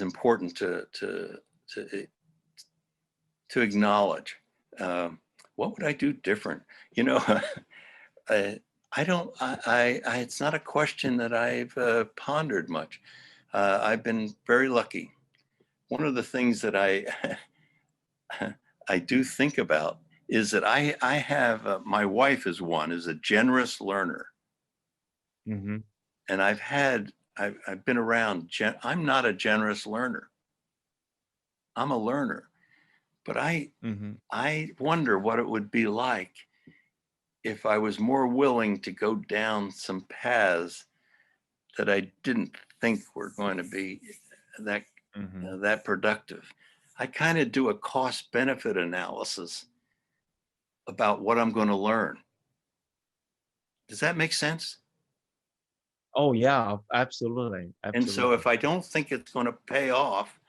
important to acknowledge. What would I do different? It's not a question that I've pondered much. I've been very lucky. One of the things that I do think about is that I have my wife is a generous learner, and I've been around. I'm not a generous learner. I'm a learner, but I wonder what it would be like if I was more willing to go down some paths that I didn't think were going to be that productive. I kind of do a cost-benefit analysis about what I'm going to learn. Does that make sense? Oh yeah, absolutely. And so if I don't think it's going to pay off,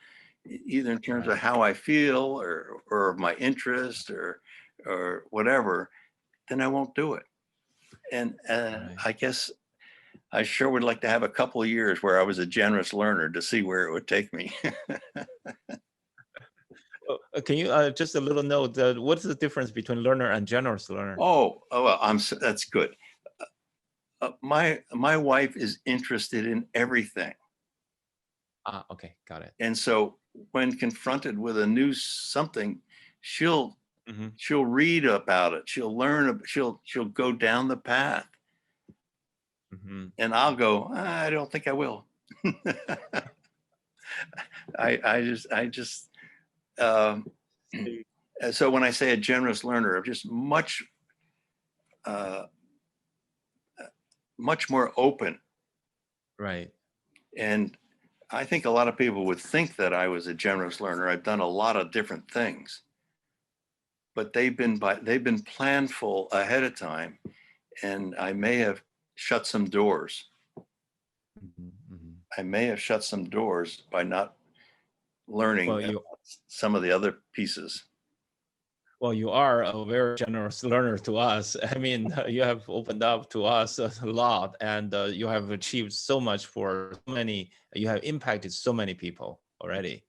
either in terms of how I feel or my interest or whatever, then I won't do it. And I guess I sure would like to have a couple of years where I was a generous learner to see where it would take me. Can you just a little note? What's the difference between learner and generous learner? Oh well, that's good. My wife is interested in everything. Okay, got it. And so when confronted with a new something, she'll read about it. She'll learn. She'll go down the path. And I'll go, I don't think I will. I just so when I say a generous learner, I'm just much much more open. Right. And I think a lot of people would think that I was a generous learner. I've done a lot of different things, but they've been planful ahead of time, and I may have shut some doors. Mhm, mhm. I may have shut some doors by not learning Well, some of the other pieces. you are a very generous learner to us. I mean, you have opened up to us a lot, and you have achieved so much for so many. You have impacted so many people already.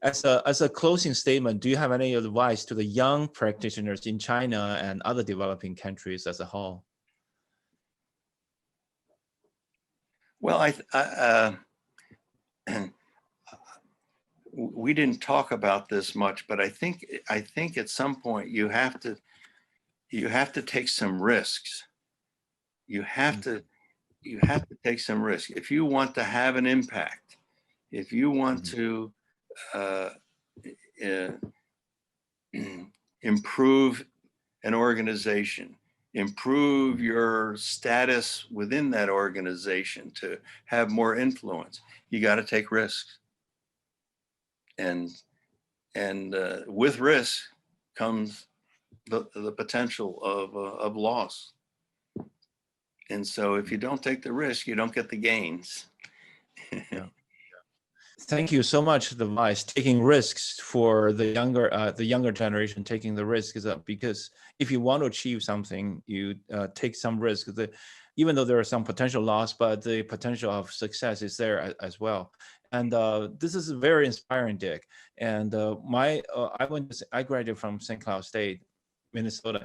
As a closing statement, do you have any advice to the young practitioners in China and other developing countries as a whole? Well, we didn't talk about this much, but I think at some point you have to take some risks. You have to take some risk if you want to have an impact. If you want to uh, improve an organization, improve your status within that organization, to have more influence, you got to take risks. And with risk comes the potential of loss. And so if you don't take the risk, you don't get the gains. Yeah. Thank you so much, the advice. Taking risks for the younger generation, taking the risk is because if you want to achieve something, you take some risk. Even though there are some potential loss, but the potential of success is there as well. And this is very inspiring, Dick. And I graduated from St. Cloud State, Minnesota,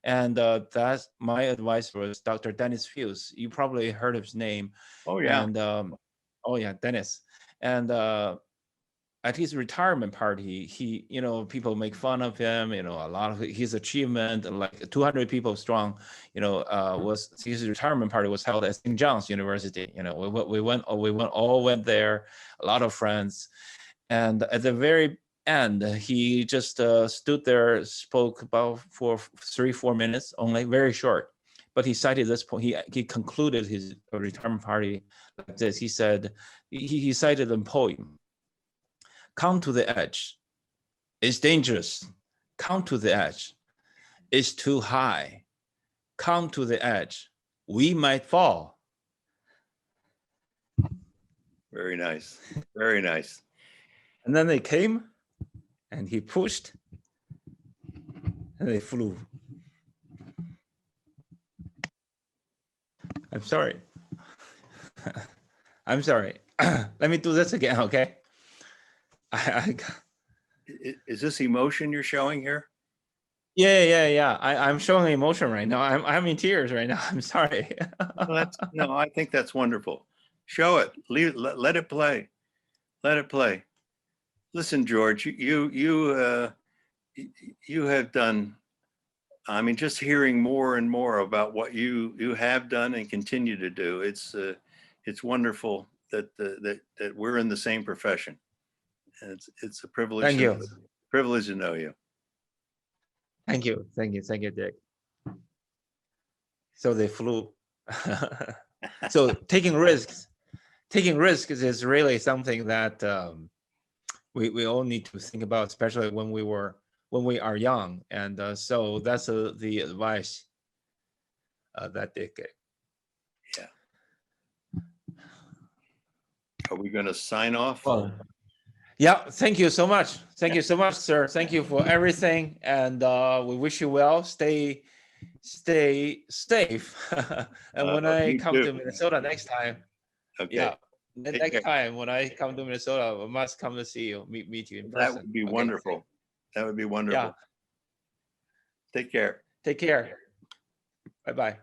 and that's my advice was Dr. Dennis Fields. You probably heard of his name. Oh yeah. And oh yeah, Dennis. And at his retirement party, he, people make fun of him, a lot of his achievement, like 200 people strong, was his retirement party was held at St. John's University. We all went there, a lot of friends. And at the very end, he just stood there, spoke about for 3-4 minutes only, very short. But he cited this point. He concluded his retirement party like this. He said, he cited a poem. Come to the edge. It's dangerous. Come to the edge. It's too high. Come to the edge. We might fall. Very nice. Very nice. And then they came and he pushed and they flew. I'm sorry. I'm sorry. Let me do this again, okay? Is this emotion you're showing here? Yeah. I'm showing emotion right now. I'm in tears right now. I'm sorry. No, I think that's wonderful. Show it. Let it play. Let it play. Listen, George, you have done. I mean, just hearing more and more about what you have done and continue to do. It's wonderful that we're in the same profession. And it's a privilege. Thank you. Privilege to know you. Thank you, Dick. So they flew. So taking risks is really something that we all need to think about, especially when we are young. And so that's the advice that Dick gave. Yeah. Are we going to sign off? Well, yeah, thank you so much. Thank you so much, sir. Thank you for everything. And we wish you well. Stay safe. And when I come to Minnesota next time, okay. Yeah, next time when I come to Minnesota, I must come to see you, meet you in person. That would be wonderful. That would be wonderful. Yeah. Take care. Take care. Bye-bye.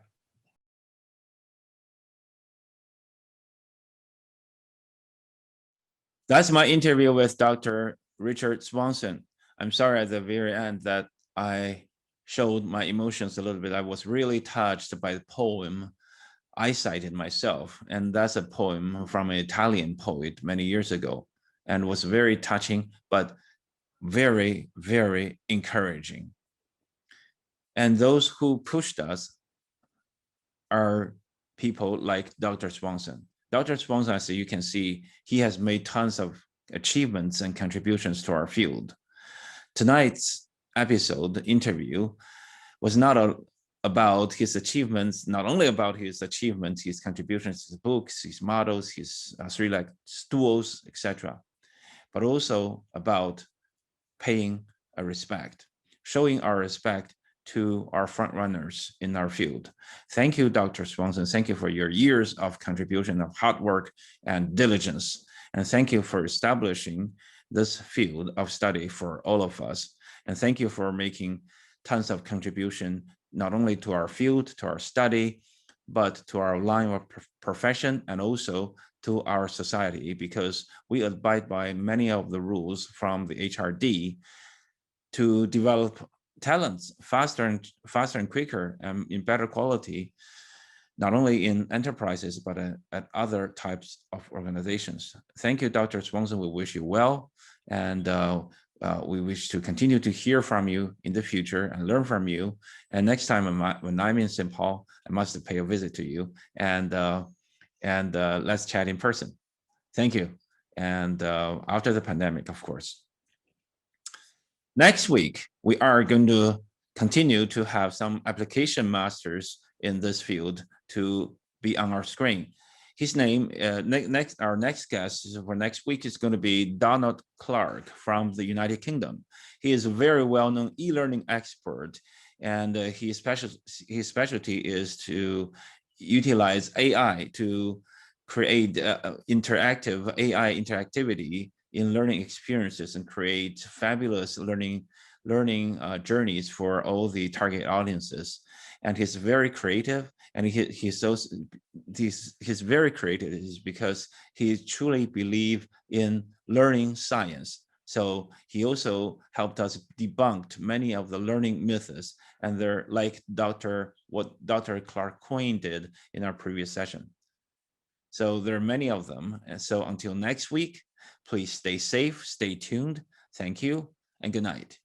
That's my interview with Dr. Richard Swanson. I'm sorry at the very end that I showed my emotions a little bit. I was really touched by the poem I cited myself, and that's a poem from an Italian poet many years ago, and was very touching, but very, very encouraging. And those who pushed us are people like Dr. Swanson. Dr. Swanson, as you can see, he has made tons of achievements and contributions to our field. Tonight's episode interview was not about his achievements, not only about his achievements, his contributions to books, his models, his three-leg stools, etc., but also about paying a respect, showing our respect to our front runners in our field. Thank you, Dr. Swanson. Thank you for your years of contribution of hard work and diligence. And thank you for establishing this field of study for all of us. And thank you for making tons of contribution, not only to our field, to our study, but to our line of profession and also to our society, because we abide by many of the rules from the HRD to develop talents faster and quicker and in better quality, not only in enterprises, but at other types of organizations. Thank you, Dr. Swanson. We wish you well. And we wish to continue to hear from you in the future and learn from you. And next time when I'm in St. Paul, I must pay a visit to you and let's chat in person. Thank you. And after the pandemic, of course. Next week, we are going to continue to have some application masters in this field to be on our screen. His name, our next guest for next week is going to be Donald Clark from the United Kingdom. He is a very well-known e-learning expert, and his specialty is to utilize AI to create interactive AI interactivity in learning experiences and create fabulous learning journeys for all the target audiences. And he's very creative, and he's very creative is because he truly believes in learning science. So he also helped us debunk many of the learning myths, and they're like what Dr. Clark Quinn did in our previous session. So there are many of them. And so until next week, please stay safe, stay tuned. Thank you, and good night.